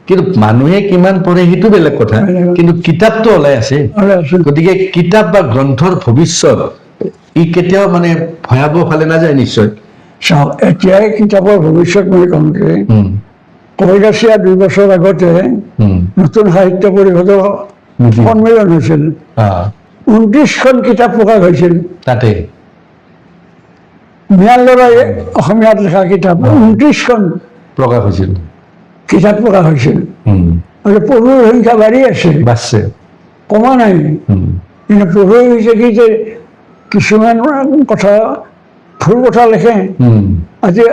কিন্তু মানুহে কিমান পঢ়ে সেইটো বেলেগ কথা, কিন্তু কিতাপটো ওলাই আছে। গতিকে কিতাপ বা গ্ৰন্থৰ ভৱিষ্যত ই কেতিয়াও মানে ভয়াৱহ ফালে নাযায় নিশ্চয়। চাওক, এতিয়াই কিতাপৰ ভৱিষ্যত মই কম যে কবিগাছিয়া 2 বছৰ আগতে নতুন সাহিত্য পৰিষদৰ সন্মিলন হৈছিল, 29খন কিতাপ প্ৰকাশ হৈছিল। তাতে মিয়াৰ ল'ৰাই অসমীয়াত লিখা কিতাপ 29খন প্ৰকাশ হৈছিল, কিতাপ প্ৰকাশ হৈছিল। আৰু পঢ়ুৱৈৰ সংখ্যা বাঢ়ি আছে, কমা নাই। কিন্তু পঢ়ুৱৈ হৈছে কি যে কিছুমান কথা ভুল কথা লিখে। আজি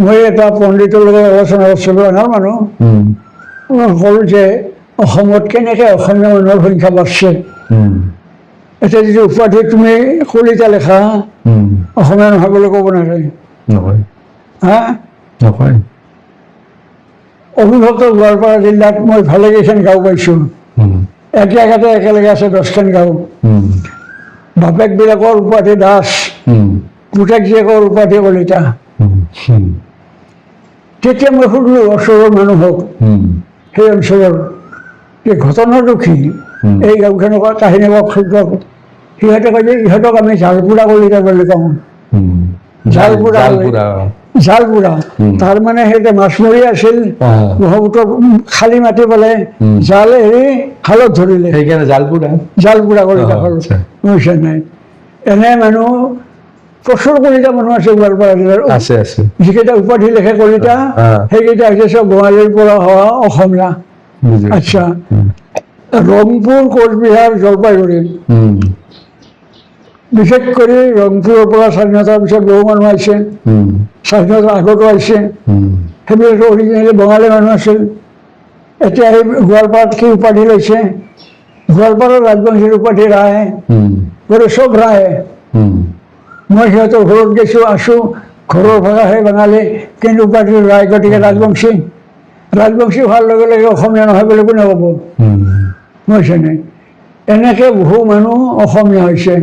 মই এটা পণ্ডিতৰ লগত আলোচনা কৰিছিলোঁ, ডাঙৰ মানুহ, ক'লো যে অসমত কেনেকৈ অসমীয়া মানুহৰ সংখ্যা বাঢ়ছে। এতিয়া যদি উপাধি তুমি কলিতা লেখা অসমীয়া নহয় বুলি ক'ব নাযায়, হা? অবিভক্ত গোৱালপাৰা জিলাত মই ভালেকেইখন গাঁও পাইছোঁ, একেলগে একেলগে আছে 10খন গাঁও। বাপেকবিলাকৰ উপাধি দাস, পুতেক জীয়েকৰ উপাধি কলিতা। তেতিয়া মই সুধিলোঁ ওচৰৰ মানুহক, সেই অঞ্চলৰ যে ঘটনাটো কি, এই গাঁওখনৰ কাহিনী কওক। সিহঁতে কয় যে ইহঁতক আমি জালপুৰা কলিতা বুলি কওঁ। জালপুৰা তাৰমানে সিহঁতে মাছমৰীয়া আছিল, ব্ৰহ্মপুত্ৰৰ খালী মাটি পালে জাল এৰি খালত ধৰিলে, সেইকাৰণে জালপুৰা কলিতা হ'ল। বুজিছে নাই? এনে মানুহ প্ৰচুৰ কলিতা মানুহ আছে গোৱালপাৰা জিলাৰ, যিকেইটা উপাধি লিখে কলিতা সেইকেইটা হৈছে চব বঙালীৰ পৰা হোৱা অসমীয়া। আচ্ছা, ৰংপুৰ, কোচবিহাৰ, জলপাইগুৰি, বিশেষ কৰি ৰংপুৰৰ পৰা স্বাধীনতাৰ পিছত বহু মানুহ আহিছে, স্বাধীনতাৰ আগতো আহিছে, সেইবিলাক অৰিজিনেলি বঙালী মানুহ আছিল। এতিয়া সেই গোৱালপাৰাত কি উপাধি লৈছে? গোৱালপাৰাৰ ৰাজবংশীৰ উপাধি ৰায়, গতিকে চব ৰায়। মই সিহঁতৰ ঘৰত গৈছোঁ, আছোঁ, ঘৰৰ ভাষা সেই বাঙালী, কিন্তু উপাধি ৰায়, গতিকে ৰাজবংশী। ৰাজবংশী হোৱাৰ লগে লগে অসমীয়া নহয় বুলি কোনে ক'ব? বুজিছে নাই? এনেকৈ বহু মানুহ অসমীয়া হৈছে।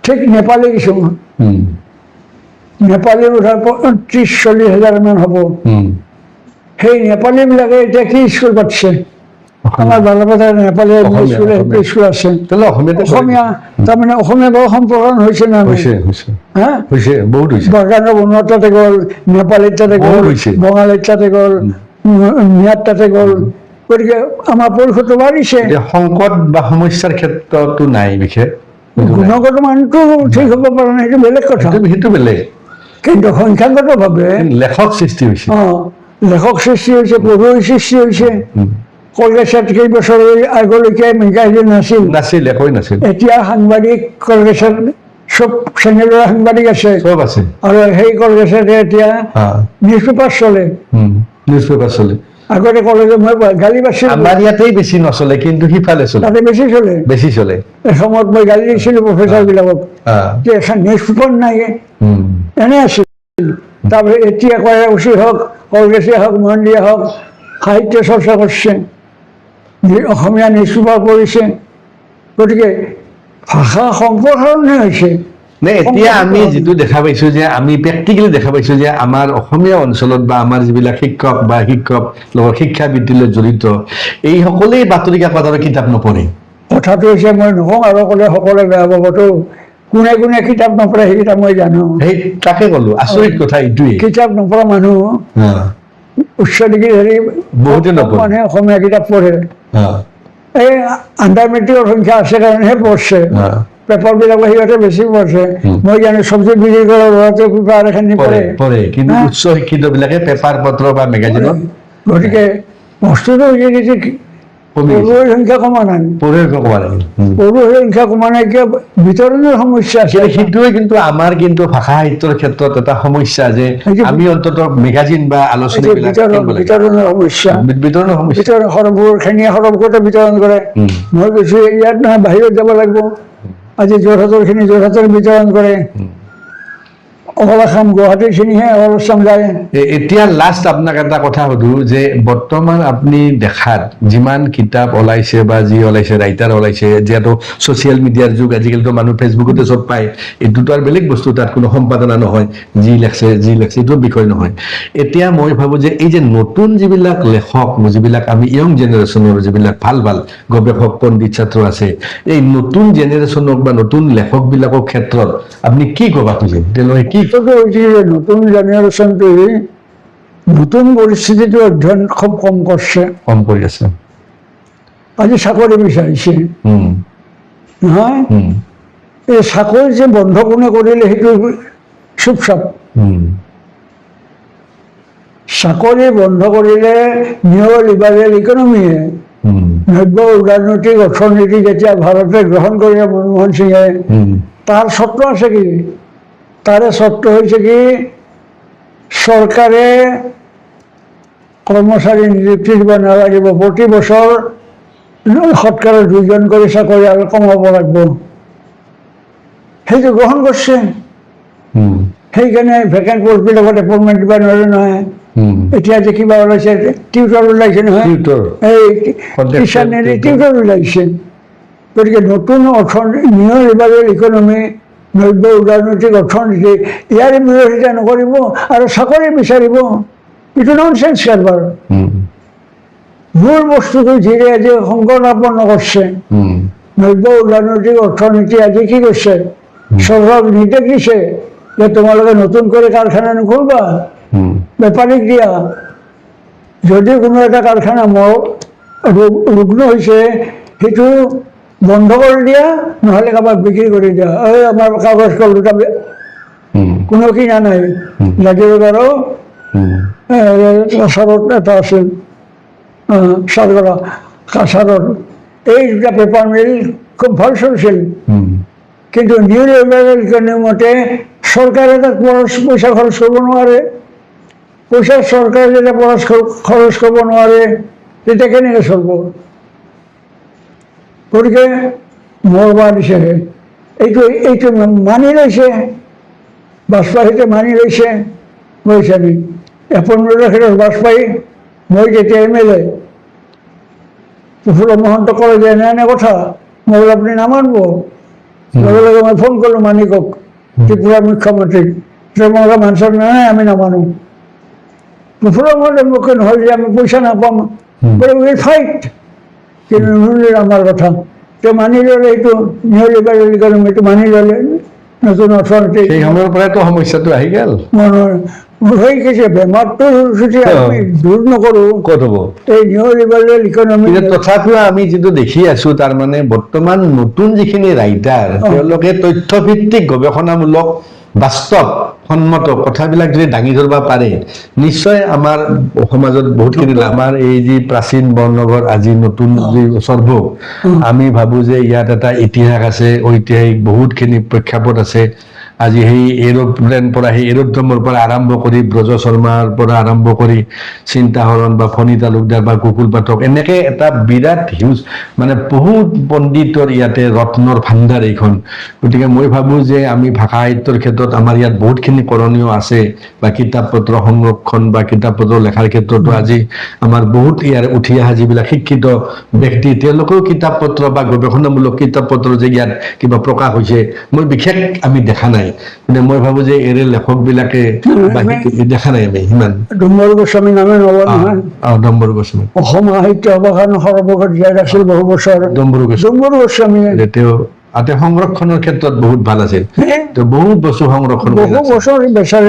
ঠিক নেপালী কিছুমান, নেপালী বোধহয় 30-40 হাজাৰ মান হ'ব। সেই নেপালীবিলাকে এতিয়া কি স্কুল পাতিছে? আমাৰ বালাপাতাৰ নেপালী স্কুল আছে, অসমীয়া। তাৰমানে অসমীয়া বাৰু সম্প্ৰসাৰণ হৈছে না? বাগানৰ বনোৱাৰ তাতে গ'ল, নেপালীৰ তাতে গ'ল, বঙালীৰ তাতে গ'ল, মিয়াৰ তাতে গ'ল। গতিকে আমাৰ পৰিসৰটো বাঢ়িছে। সংকট বা সমস্যাৰ ক্ষেত্ৰতো নাই বিশেষ, গুণগত মানটো ঠিক হ'ব পৰা নাই, সেইটো বেলেগ কথা, সেইটো বেলেগ। কিন্তু সংখ্যাগতভাৱে লেখক সৃষ্টি হৈছে, লেখক সৃষ্টি হৈছে, পঢ়ুৱৈ সৃষ্টি হৈছে, কংগ্ৰেছত কেইবছৰ আগলৈকে মেগাজিন নাছিল, নাছিল, একোৱেই নাছিল, এতিয়া সাংবাদিক কংগ্ৰেছত চব চেনেলৰ সাংবাদিক আছে, চব আছে। আৰু সেই কংগ্ৰেছতে এতিয়া নিউজ পেপাৰ চলে। নিউজ পেপাৰ চলে। আগতে কলেজত মই গালি পাইছিলো, আমাৰ ইয়াতেই বেছি নচলে, কিন্তু সিফালে চলে, তাতে বেছি চলে। বেছি চলে। এসময়ত মই গালি দিছিলো প্ৰফেচাৰ বিলাকক যে এখন নিউজ পেপাৰ নাই, এনে আছিল। তাৰপিছত এতিয়া কয় উচিত হওক, কংগ্ৰেছে হওক, মন্দিয়ে হওক, সাহিত্য চৰ্চা কৰিছে, অসমীয়া নিউজ পেপাৰ পঢ়িছে। গতিকে ভাষা সম্প্ৰসাৰণহে হৈছে। নে এতিয়া আমি যিটো দেখা পাইছো যে আমি প্ৰেক্টিকেলি দেখা পাইছো যে আমাৰ অসমীয়া অঞ্চলত বা আমাৰ যিবিলাক শিক্ষক বা শিক্ষক লগত শিক্ষাবৃত্তিৰ লগত জড়িত এই সকলেই বাতৰি কাকত আৰু কিতাপ নপঢ়ে। কথাটো হৈছে, মই নকওঁ আৰু ক'লে সকলোৱে বেয়া পাবতো, কোনে কোনে কিতাপ নপঢ়ে সেইকেইটা মই জানো। সেই তাকে ক'লো, আচৰিত কথা এইটোৱেই। কিতাপ নপঢ়া মানুহ উচ্চ ডিগ্ৰী ধৰি বহুতে নপঢ়ে। মানুহে অসমীয়া কিতাপ পঢ়ে। এই আণ্ডাৰ মেট্ৰিকৰ সংখ্যা আছে কাৰণেহে পঢ়ছে, পেপাৰ বিলাক সিহঁতে বেছি পঢ়ছে। মই জানো চব্জি বিক্ৰী কৰা ল'ৰাটোৱে পেপাৰ এখন পঢ়ে পঢ়ে, পঢ়ে, কিন্তু উচ্চ শিক্ষিত বিলাকে পেপাৰ পত্ৰ বা মেগাজিনত গতিকে বস্তুটো হৈছে কি, পঢ়ুৱৈৰ সংখ্যা কমা নাই, পঢ়ে ক'ব লাগে। পঢ়ুৱৈৰ সংখ্যা কমা নাই, কিয় বিতৰণৰ সমস্যা আছে। সেইটোৱে কিন্তু আমাৰ কিন্তু ভাষা সাহিত্যৰ ক্ষেত্ৰত এটা সমস্যা যে আমি অন্ততঃ মেগাজিন বা আলোচনী বিলাক বিতৰণৰ সমস্যা, বিতৰণৰ সমস্যা। সৰহবোৰ খেনীয়া সৰহবোৰতে বিতৰণ কৰে। মই কৈছো ইয়াত নহয় বাহিৰত যাব লাগিব। আজি যোৰহাটৰ খিনি যোৰহাটৰ বিতৰণ কৰে, অকলাখাম গুৱাহাটীৰ খিনিহে অকলাখাম যায়। এতিয়া লাষ্ট আপোনাক এটা কথা সুধো যে বৰ্তমান আপুনি দেখাত যিমান কিতাপ ওলাইছে বা যি ওলাইছে, ৰাইটাৰ ওলাইছে, যিহেতু ছচিয়েল মিডিয়াৰ যুগ, আজিকালিতো মানুহ ফেচবুকতে চব পায়, এইটোতো আৰু বেলেগ বস্তু, তাত কোনো সম্পাদনা নহয়, যি লেখছে এইটোৰ বিষয় নহয়। এতিয়া মই ভাবো যে এই যে নতুন যিবিলাক লেখক, যিবিলাক আমি য়ং জেনেৰেশ্যনৰ যিবিলাক ভাল ভাল গৱেষক পণ্ডিত ছাত্ৰ আছে, এই নতুন জেনেৰেশ্যনক বা নতুন লেখক বিলাকৰ ক্ষেত্ৰত আপুনি কি ক'বা খোজে? তেওঁলোকে কি নতুন জেনেৰেশ্যনটোৱে নতুন পৰিস্থিতিটো অধ্যয়ন খুব কম কৰিছে, কম কৰি আছে। আজি চাকৰি বিচাৰিছে নহয়, এই চাকৰি যে বন্ধ কোনে কৰিলে সেইটো চুপচাপ। চাকৰি বন্ধ কৰিলে নিঅ লিবাৰেল ইকনমিয়ে, নব্য উদাৰনৈতিক অৰ্থনীতি যেতিয়া ভাৰতে গ্ৰহণ কৰিলে মনমোহন সিঙে, তাৰ চৰ্ত আছে কি? তাৰে চৰ্ত হৈছে কি, চৰকাৰে কৰ্মচাৰী নিযুক্তি দিব নালাগিব, প্ৰতি বছৰ শতকৰা 2জন কৰি চাকৰিয়াল কমাব লাগিব। সেইটো গ্ৰহণ কৰিছে। সেইকাৰণে ভেকেণ্ট পষ্টবিলাকত এপইণ্টমেণ্ট দিব নোৱাৰে নহয়। এতিয়া যে কিবা ওলাইছে, টিউটৰ ওলাইছে নহয়, এই টিচাৰ নিদি টিউটৰ ওলাইছে। গতিকে নতুন অৰ্থনীতি, নিঅ লিবাৰেল ইকনমি, নব্য উদাৰনৈতিক অৰ্থনীতি, ইয়াৰ বিৰোধিতা নকৰিব আৰু চাকৰি বিচাৰিব, এইটো ননচেন্স কাৰবাৰ। মূল বস্তুটো যিৰে আজি সংকটাপন্ন কৰিছে, নব্য উদাৰনৈতিক অৰ্থনীতি আজি কি কৰিছে, চৰকাৰক নিৰ্দেশ দিছে যে তোমালোকে নতুন কৰি কাৰখানা নোখোলবা, বেপাৰীক দিয়া। যদি কোনো এটা কাৰখানা ৰুগ্ন হৈছে, সেইটো বন্ধ কৰি দিয়া, নহ'লে কাৰোবাক বিক্ৰী কৰি দিয়া। এই আমাৰ কাগজ কল দুটা কোনো কিনা নাই, লাগিব বাৰু কাছাৰত এটা আছিল, চাৰগড়া কাছাৰৰ, এই দুটা পেপাৰ মিল খুব ভাল চলিছিল। কিন্তু নিউ লিবাৰেল ইকনমিতে চৰকাৰে তাত পইচা খৰচ কৰিব নোৱাৰে। পইচা চৰকাৰে যেতিয়া খৰচ কৰিব নোৱাৰে, তেতিয়া কেনেকৈ চলিব? গতিকে মৰবা দিছে, এইটো মানি লৈছে, বাজপেয়ীতে মানি লৈছে। বুজিছে নি? এপইণ্টমেণ্টৰ ক্ষেত্ৰত বাজপেয়ী, মই যেতিয়া MLA, প্ৰফুল্ল মহন্ত ক'লে যে এনে কথা, মই বোলো আপুনি নামানিব। লগে লগে মই ফোন কৰিলোঁ মানিকক, ত্ৰিপুৰাৰ মুখ্যমন্ত্ৰীক, মই মানচাৰ নাই, আমি নামানো। প্ৰফুল্ল মহন্ত মুখ্য নহয় যে আমি পইচা নাপাম, উইল ফাইট। কিন্তু নুশুনিলে আমাৰ কথা, তেওঁ মানি ল'লে, এইটো নিউ লিবাৰেল ইকনমিটো মানি ল'লে, নতুন অৰ্থনীতি। সেই সময়ৰ পৰাইতো সমস্যাটো আহি গ'ল। হৈ গৈছে বেমাৰটো যদি আমি দূৰ নকৰোঁ ক'ত হ'ব? এই নিউ লিবাৰেল ইকনমি কিন্তু তথাপিও আমি যিটো দেখি আছো তাৰমানে বৰ্তমান নতুন যিখিনি ৰাইটাৰ তেওঁলোকে তথ্যভিত্তিক গৱেষণামূলক বাস্তৱ সন্মত কথাবিলাক যদি দাঙি ধৰিব পাৰে নিশ্চয় আমাৰ সমাজত বহুতখিনি আমাৰ এই যি প্ৰাচীন বৰনগৰ আজি নতুন যি সৰ্বক আমি ভাবো যে ইয়াত এটা ইতিহাস আছে, ঐতিহাসিক বহুতখিনি প্ৰেক্ষাপট আছে। আজি সেই এৰোপ্লেন পৰা সেই এৰোড্ৰমৰ পৰা আৰম্ভ কৰি ব্ৰজ শৰ্মাৰ পৰা আৰম্ভ কৰি চিন্তাহৰণ বা ফণী তালুকদাৰ বা গোকুল পাঠক এনেকে এটা বিৰাট হিউজ মানে বহুত পণ্ডিতৰ ইয়াতে ৰত্নৰ ভাণ্ডাৰ এইখন। গতিকে মই ভাবোঁ যে আমি ভাষা সাহিত্যৰ ক্ষেত্ৰত আমাৰ ইয়াত বহুতখিনি কৰণীয় আছে বা কিতাপ পত্ৰ সংৰক্ষণ বা কিতাপ পত্ৰ লেখাৰ ক্ষেত্ৰতো আজি আমাৰ বহুত ইয়াৰ উঠি অহা যিবিলাক শিক্ষিত ব্যক্তি তেওঁলোকেও কিতাপ পত্ৰ বা গৱেষণামূলক কিতাপ পত্ৰ যে ইয়াত কিবা প্ৰকাশ হৈছে মই বিশেষ আমি দেখা নাই। কিন্তু মই ভাবোঁ যে এৰে লেখকবিলাকে দেখা নাই আমি সিমান। ডম্বৰ গোস্বামী নামে নব নহয়, ডম্বৰ গোস্বামী অসম সাহিত্য সভাখন সৰ্বশেষ জীয়াই ৰাখিছিল বহু বছৰ ডম্বৰ গোস্বামী। তেওঁ সংৰক্ষণৰ ক্ষেত্ৰত বহুত ভাল আছিল, বহুত বস্তু সংৰক্ষণ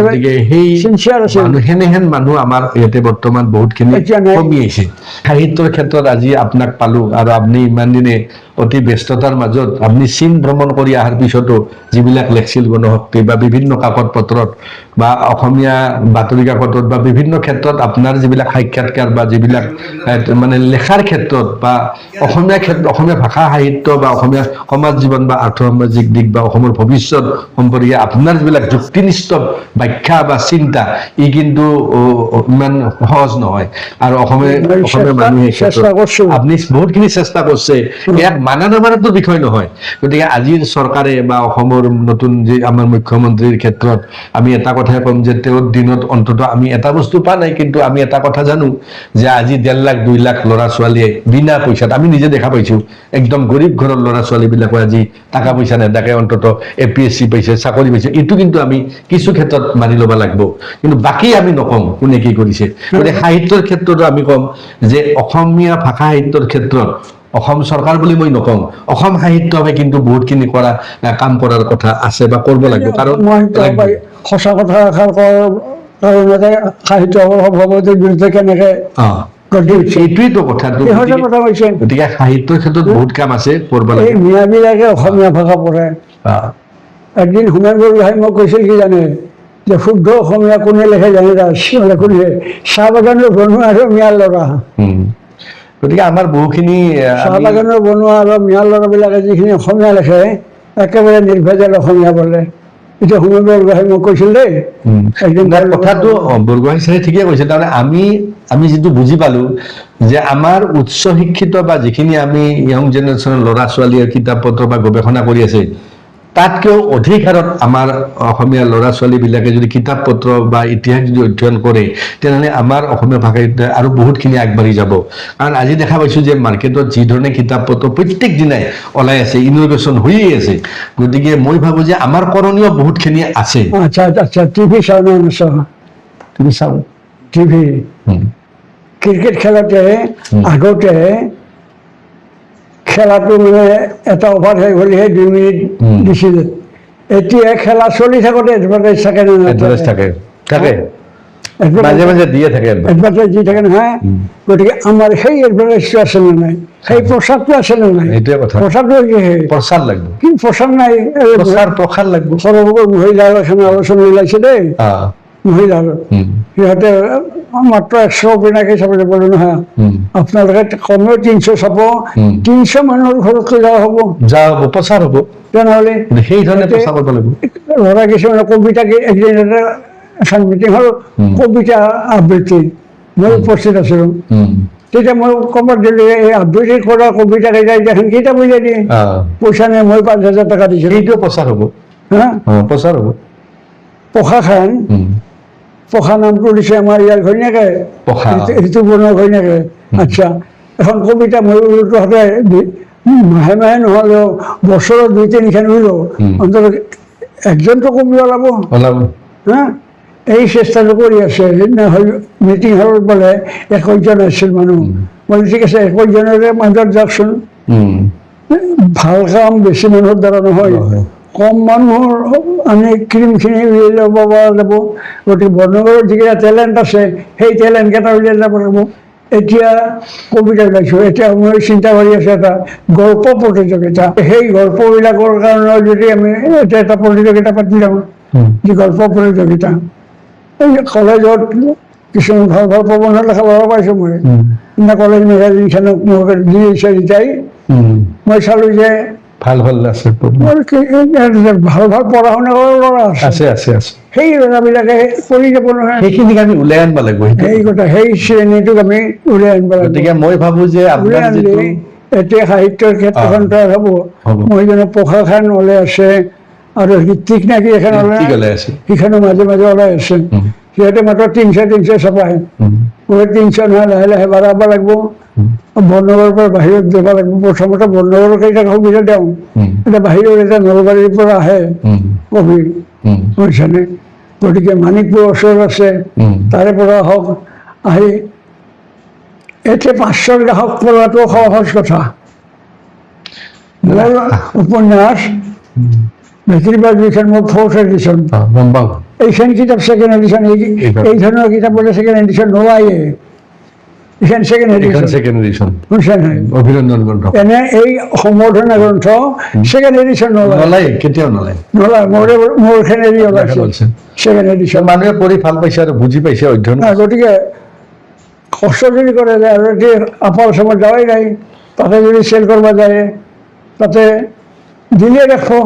গতিকে সেই সেনেহেন মানুহ আমাৰ ইয়াতে বৰ্তমান বহুতখিনি কমি আহিছে। সাহিত্যৰ ক্ষেত্ৰত আজি আপোনাক পালো আৰু আপুনি ইমান দিনে অতি ব্যস্ততাৰ মাজত আপুনি চীন ভ্ৰমণ কৰি অহাৰ পিছতো যিবিলাক লেখছিল গণশক্তি বা বিভিন্ন কাকত পত্ৰত বা অসমীয়া বাতৰি কাকতত বা বিভিন্ন ক্ষেত্ৰত আপোনাৰ যিবিলাক সাক্ষাৎকাৰ বা যিবিলাক মানে লেখাৰ ক্ষেত্ৰত বা অসমীয়া ভাষা সাহিত্য বা অসমীয়া সমাজ জীৱন বা আৰ্থ-সামাজিক দিশ বা অসমৰ ভৱিষ্যত সম্পৰ্কে আপোনাৰ যিবিলাক যুক্তিনিষ্ঠ ব্যাখ্যা বা চিন্তা ই কিন্তু ইমান সহজ নহয়। আৰু অসমীয়া মানুহে আপুনি বহুতখিনি চেষ্টা কৰিছে, ইয়াক মানা নামানাটোৰ বিষয় নহয়। গতিকে আজিৰ চৰকাৰে বা অসমৰ নতুন যি আমাৰ মুখ্যমন্ত্ৰীৰ ক্ষেত্ৰত আমি এটা কথাই ক'ম যে তেওঁৰ দিনত অন্ততঃ আমি এটা বস্তু পোৱা নাই, কিন্তু আমি এটা কথা জানো যে আজি 1.5 লাখ 2 লাখ ল'ৰা ছোৱালীয়ে বিনা পইচাত আমি নিজে দেখা পাইছোঁ একদম গৰীব ঘৰৰ ল'ৰা ছোৱালীবিলাকে আজি টাকা পইচা নেদাকে অন্ততঃ APSC পাইছে, চাকৰি পাইছে। এইটো কিন্তু আমি কিছু ক্ষেত্ৰত মানি ল'ব লাগিব, কিন্তু বাকী আমি নকওঁ কোনে কি কৰিছে। গতিকে সাহিত্যৰ ক্ষেত্ৰতো আমি ক'ম যে অসমীয়া ভাষা সাহিত্যৰ ক্ষেত্ৰত অসম চৰকাৰ বুলি মই নকওঁ, অসম সাহিত্য বাবে কিন্তু বহুতখিনি কাম কৰাৰ কথা আছে বা কৰিব লাগিব। কাৰণ সঁচা কথা এষাৰ কাৰণতে সাহিত্য সভাপতিৰ বিৰুদ্ধে কেনেকে এইটোৱেইতো কথাটো। গতিকে সাহিত্যৰ ক্ষেত্ৰত বহুত কাম আছে কৰিব লাগে। মিয়াবিলাকে অসমীয়া ভাষা পঢ়ে। একদিন হোমেন বৰগোহাঁই মোক কৈছিল কি জানে যে শুদ্ধ অসমীয়া কোনে লেখে জানে কোনে চাহ বাগানৰ বনোৱা আৰু মিয়াৰ ল'ৰা। গতিকে আমাৰ বহুখিনি চাহ বাগানৰ বনোৱা আৰু মিয়াৰ ল'ৰাবিলাকে যিখিনি অসমীয়া লেখে একেবাৰে নিৰ্ভেজাল অসমীয়া বোলে। এতিয়া হোমেন বৰগোহাঁই মোক কৈছিল দেই কথাটো বৰগোহাঁই চাৰে ঠিকে কৈছে। তাৰমানে আমি যিটো বুজি পালো যে আমাৰ উচ্চ শিক্ষিত বা যিখিনি আমি য়ং জেনেৰেশ্যনৰ ল'ৰা ছোৱালীয়ে কিতাপ পত্ৰ বা গৱেষণা কৰি আছে তাতকেও অধিক হাৰত আমাৰ অসমীয়া ল'ৰা ছোৱালীবিলাকে যদি কিতাপ পত্ৰ বা ইতিহাস যদি অধ্যয়ন কৰে তেনেহ'লে আমাৰ অসমীয়া ভাষাটো আৰু বহুতখিনি আগবাঢ়ি যাব। কাৰণ আজি দেখা পাইছোঁ যে মাৰ্কেটত যি ধৰণে কিতাপ পত্ৰ প্ৰত্যেক দিনাই ওলাই আছে, ইনোভেশ্যন হৈয়ে আছে। গতিকে মই ভাবোঁ যে আমাৰ কৰণীয় বহুতখিনি আছে। আচ্ছা টিভি চাওঁ তুমি চাওঁ টিভি ক্ৰিকেট খেলাতে আগতে খেলাটো মানে এটা অভাৰ শেষ হ'লেহে 2 মিনিট দিছিল। এতিয়া খেলা চলি থাকোঁতে এডভাৰটাইজ থাকে নে থাকে মাজে মাজে দিয়ে থাকে এডভাৰটাইজ দি থাকে নহয়। গতিকে আমাৰ সেই এডভাৰটাইজটো আছে নে নাই, সেই প্ৰচাৰটো আছে নে নাই? সেইটোৱে কথা। প্ৰচাৰটো প্ৰচাৰ লাগিব, কিন্তু প্ৰচাৰ নাই। প্ৰসাৰ লাগিব। সৰ্বমুখৰ মহিলাৰ এখন আলোচনা ওলাইছে দেই, মহিলাৰ সিহঁতে মাত্ৰ 100 বিনাকে চাব যাব নহয়। আপোনালোকে কমেও 300 চাব, 300 মানুহৰ ঘৰত যোৱা হ'ব প্ৰচাৰ হ'ব। তেনেহ'লে সেই ধৰণে প্ৰচাৰ কৰিব লাগিব। ল'ৰা কিছুমানে কবিতাকে একদিন এখন মিটিং হ'ল কবিতা আবৃত্তি, মই উপস্থিত আছিলোঁ। তেতিয়া মই ক'ৰবাত দিলোঁ এই আবৃত্তি কৰা কবিতা কেইটা এখন কেইটা পইচা দিয়ে, পইচা নাই, মই 5,000 টকা দিছিলোঁ। সেইটো প্ৰচাৰ হ'ব, প্ৰচাৰ হ'ব। পখা নামটো দিছে আমাৰ ইয়াৰ ঘৈণীয়েকে, ঋতু বনৰ ঘৈণীয়েকে। আচ্ছা, এখন কবিতা মই সদায় মাহে মাহে নহ'লেও বছৰত 2-3খন ওলো, অন্তত একজনটো কবি ওলাব। এই চেষ্টাটো কৰি আছে। সেইদিনা মিটিং হলত বোলে 21জন আছিল মানুহ। বোলে ঠিক আছে 21জনৰে মাজত যাওকচোন, ভাল কাম বেছি মানুহৰ দ্বাৰা নহয়, কম মানুহৰ আমি ক্ৰীমখিনি উলিয়াই ল'ব পৰা যাব। গতিকে বৰ্ণগৰৰ যিকেইটা টেলেণ্ট আছে সেই টেলেণ্টকেইটা উলিয়াই ল'ব লাগিব। এতিয়া কবিতা গাইছোঁ, এতিয়া মই চিন্তা কৰি আছোঁ এটা গল্প প্ৰতিযোগিতা। সেই গল্পবিলাকৰ কাৰণে যদি আমি এতিয়া এটা প্ৰতিযোগিতা পাতি যাওঁ, যি গল্প প্ৰতিযোগিতা, এই কলেজত কিছুমান ভাল ভাল প্ৰবন্ধ লেখা ল'ব পাইছোঁ মই। সিদিনা কলেজ মেগাজিনখনক মোক দি চাৰিটাই মই চালোঁ যে ভাল ভাল আছে, মোৰ ভাল ভাল পঢ়া শুনা কৰা ল'ৰা আছে, আছে আছে আছে। সেই ল'ৰাবিলাকে কৰি যাব নহয়। সেইখিনিক আমি ওলাই আনিব লাগিব। সেই কথা, সেই শ্ৰেণীটোক আমি উলিয়াই আনিব লাগিব। গতিকে মই ভাবো যে উলিয়াই আপোনাৰ আনিলে যিটো এতিয়া সাহিত্যৰ ক্ষেত্ৰখন তৈয়াৰ হ'ব। মই যেনে প্ৰশাসন ওলাই আছে আৰু ঋত্বিক নাকি এখন ঋত্বিক ওলাই আছে। সিখনো মাজে মাজে ওলাই আছে। সিহঁতে মাত্ৰ 300 ছাপায়, মই 300 নহয়, লাহে লাহে বাঢ়াব লাগিব। বৰ্ণগৰৰ পৰা বাহিৰত যাব লাগিব। প্ৰথমতে বৰ্ণগৰৰ কেইটাক সুবিধা দিওঁ। এতিয়া বাহিৰৰ এতিয়া নলবাৰীৰ পৰা আহে কবি, বুজিছানে? গতিকে মানিকপুৰ ওচৰত আছে, তাৰে পৰা হওক আহি এতিয়া 500 গ্ৰাহক পঢ়াটো সহজ কথা। মোৰ উপন্যাস বেছিভাগ যিখন মোৰ 4th এডিশ্যন, গম পাওঁ। এইখন কিতাপ 2nd এডিশ্যন। এই ধৰণৰ কিতাপ বোলে 2nd এডিশ্যন নোলায়ে। এইখন 2nd এডিশ্যন, ছেকেণ্ড এডিশ্যন, বুজিছা নাই? অভিনন্দন গ্ৰন্থ এনে এই সম্বৰ্ধনা গ্ৰন্থ 2nd এডিশ্যন নোলায়, নলাই, কেতিয়াও নলাই। নোলায়। মোৰখন এৰি ওলাইছে 2nd এডিশ্যন। মানুহে পঢ়ি ভাল পাইছে আৰু বুজি পাইছে অধ্যয়ন। গতিকে কষ্ট যদি কৰে যায় আৰু এতিয়া আপাৰ আচামত যাৱাই নাই, তাতে যদি চেল কৰিব যায় তাতে দিলে দেখোঁ।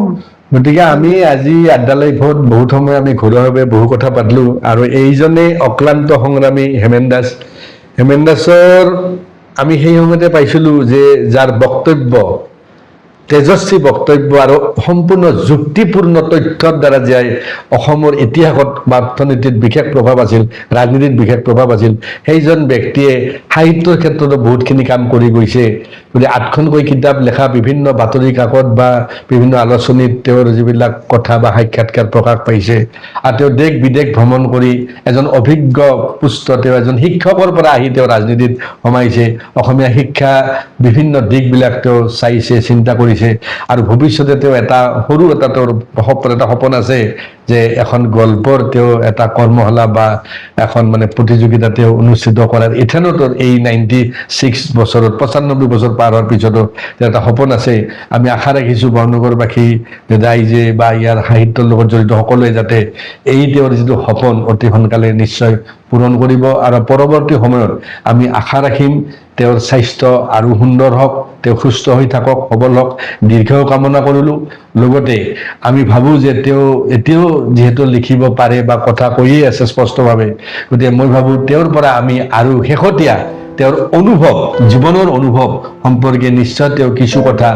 গতিকে আমি আজি আড্ডা লাইফত বহুত সময় আমি ঘৰুৱাভাৱে বহু কথা পাতিলোঁ। আৰু এইজনে অক্লান্ত সংগ্ৰামী হেমেন দাস। হেমেন দাসৰ আমি সেই সময়তে পাইছিলোঁ যে যাৰ বক্তব্য, তেজস্বী বক্তব্য আৰু সম্পূৰ্ণ যুক্তিপূৰ্ণ তথ্যৰ দ্বাৰা জীয়াই অসমৰ ইতিহাসত বা অৰ্থনীতিত বিশেষ প্ৰভাৱ আছিল, ৰাজনীতিত বিশেষ প্ৰভাৱ আছিল। সেইজন ব্যক্তিয়ে সাহিত্যৰ ক্ষেত্ৰতো বহুতখিনি কাম কৰি গৈছে। গতিকে 8খনকৈ কিতাপ লেখা, বিভিন্ন বাতৰি কাকত বা বিভিন্ন আলোচনীত তেওঁৰ যিবিলাক কথা বা সাক্ষাৎকাৰ প্ৰকাশ পাইছে। আৰু তেওঁ দেশ বিদেশ ভ্ৰমণ কৰি এজন অভিজ্ঞ পুষ্ট, তেওঁ এজন শিক্ষকৰ পৰা আহি তেওঁ ৰাজনীতিত সোমাইছে। অসমীয়া শিক্ষা বিভিন্ন দিশবিলাক তেওঁ চাইছে, চিন্তা কৰিছে। আৰু ভৱিষ্যতে তেওঁ এটা সৰু এটা তেওঁৰ সপোন আছে যে এখন গল্পৰ তেওঁ এটা কৰ্মশালা বা এখন মানে প্ৰতিযোগিতা তেওঁ অনুষ্ঠিত কৰাৰ। ইথানো তেওঁৰ এই 96 বছৰত, 95 বছৰ পাৰ হোৱাৰ পিছতো তেওঁৰ এটা সপোন আছে। আমি আশা ৰাখিছোঁ বৰ্ণগৰবাসী ৰাইজে বা ইয়াৰ সাহিত্যৰ লগত জড়িত সকলোৱে যাতে এই তেওঁৰ যিটো সপোন অতি সোনকালে নিশ্চয় পূৰণ কৰিব। আৰু পৰৱৰ্তী সময়ত আমি আশা ৰাখিম তেওঁৰ স্বাস্থ্য আৰু সুন্দৰ হওক, তেওঁ সুস্থ হৈ থাকক, সবল হওক, দীৰ্ঘায়ু কামনা কৰিলোঁ। লগতে আমি ভাবোঁ যে তেওঁ এতিয়াও যিহেতু লিখিব পাৰে বা কথা কৈয়ে আছে স্পষ্টভাৱে, গতিকে মই ভাবোঁ তেওঁৰ পৰা আমি আৰু শেহতীয়া তেওঁৰ অনুভৱ, জীৱনৰ অনুভৱ সম্পৰ্কে নিশ্চয় তেওঁ কিছু কথা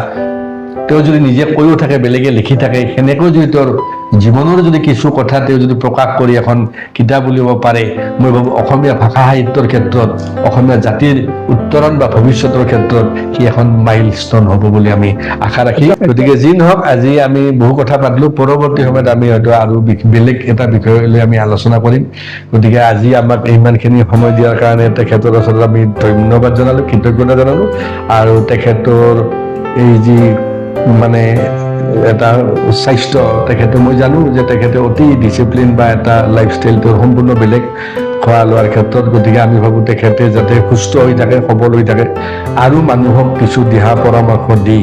তেওঁ যদি নিজে কৈও থাকে, বেলেগে লিখি থাকে, সেনেকৈ যদি তেওঁৰ জীৱনৰ যদি কিছু কথা তেওঁ যদি প্ৰকাশ কৰি এখন কিতাপ উলিয়াব পাৰে, মই ভাবোঁ অসমীয়া ভাষা সাহিত্যৰ ক্ষেত্ৰত, অসমীয়া জাতিৰ উত্তৰণ বা ভৱিষ্যতৰ ক্ষেত্ৰত সি এখন মাইলষ্টন হ'ব বুলি আমি আশা ৰাখি। গতিকে যি নহওক, আজি আমি বহু কথা পাতিলোঁ। পৰৱৰ্তী সময়ত আমি হয়তো আৰু বেলেগ এটা বিষয় লৈ আমি আলোচনা কৰিম। গতিকে আজি আমাক ইমানখিনি সময় দিয়াৰ কাৰণে তেখেতৰ ওচৰত আমি ধন্যবাদ জনালোঁ, কৃতজ্ঞতা জনালোঁ। আৰু তেখেতৰ এই যি মানে এটা স্বাস্থ্য, তেখেতে মই জানো যে তেখেতে অতি ডিচিপ্লিন বা এটা লাইফষ্টাইল তেওঁৰ সম্পূৰ্ণ বেলেগ খোৱা লোৱাৰ ক্ষেত্ৰত। গতিকে আমি ভাবোঁ তেখেতে যাতে সুস্থ হৈ থাকে, সবল হৈ থাকে, আৰু মানুহক কিছু দিহা পৰামৰ্শ দি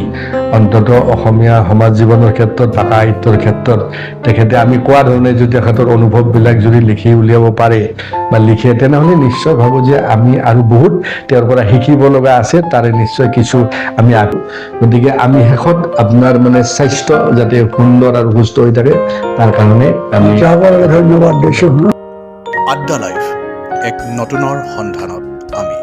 অন্তত অসমীয়া সমাজ জীৱনৰ ক্ষেত্ৰত, ভাষা সাহিত্যৰ ক্ষেত্ৰত তেখেতে আমি কোৱা ধৰণে যদি তেখেতৰ অনুভৱবিলাক যদি লিখি উলিয়াব পাৰে বা লিখে, তেনেহ'লে নিশ্চয় ভাবোঁ যে আমি আৰু বহুত তেওঁৰ পৰা শিকিব লগা আছে। তাৰে নিশ্চয় কিছু আমি গতিকে আমি শেষত আপোনাৰ মানে স্বাস্থ্য যাতে সুন্দৰ আৰু সুস্থ হৈ থাকে তাৰ কাৰণে আমি ধন্যবাদ দিছোঁ। আড্ডা লাইফ, এক নতুনৰ সন্ধানত আমি।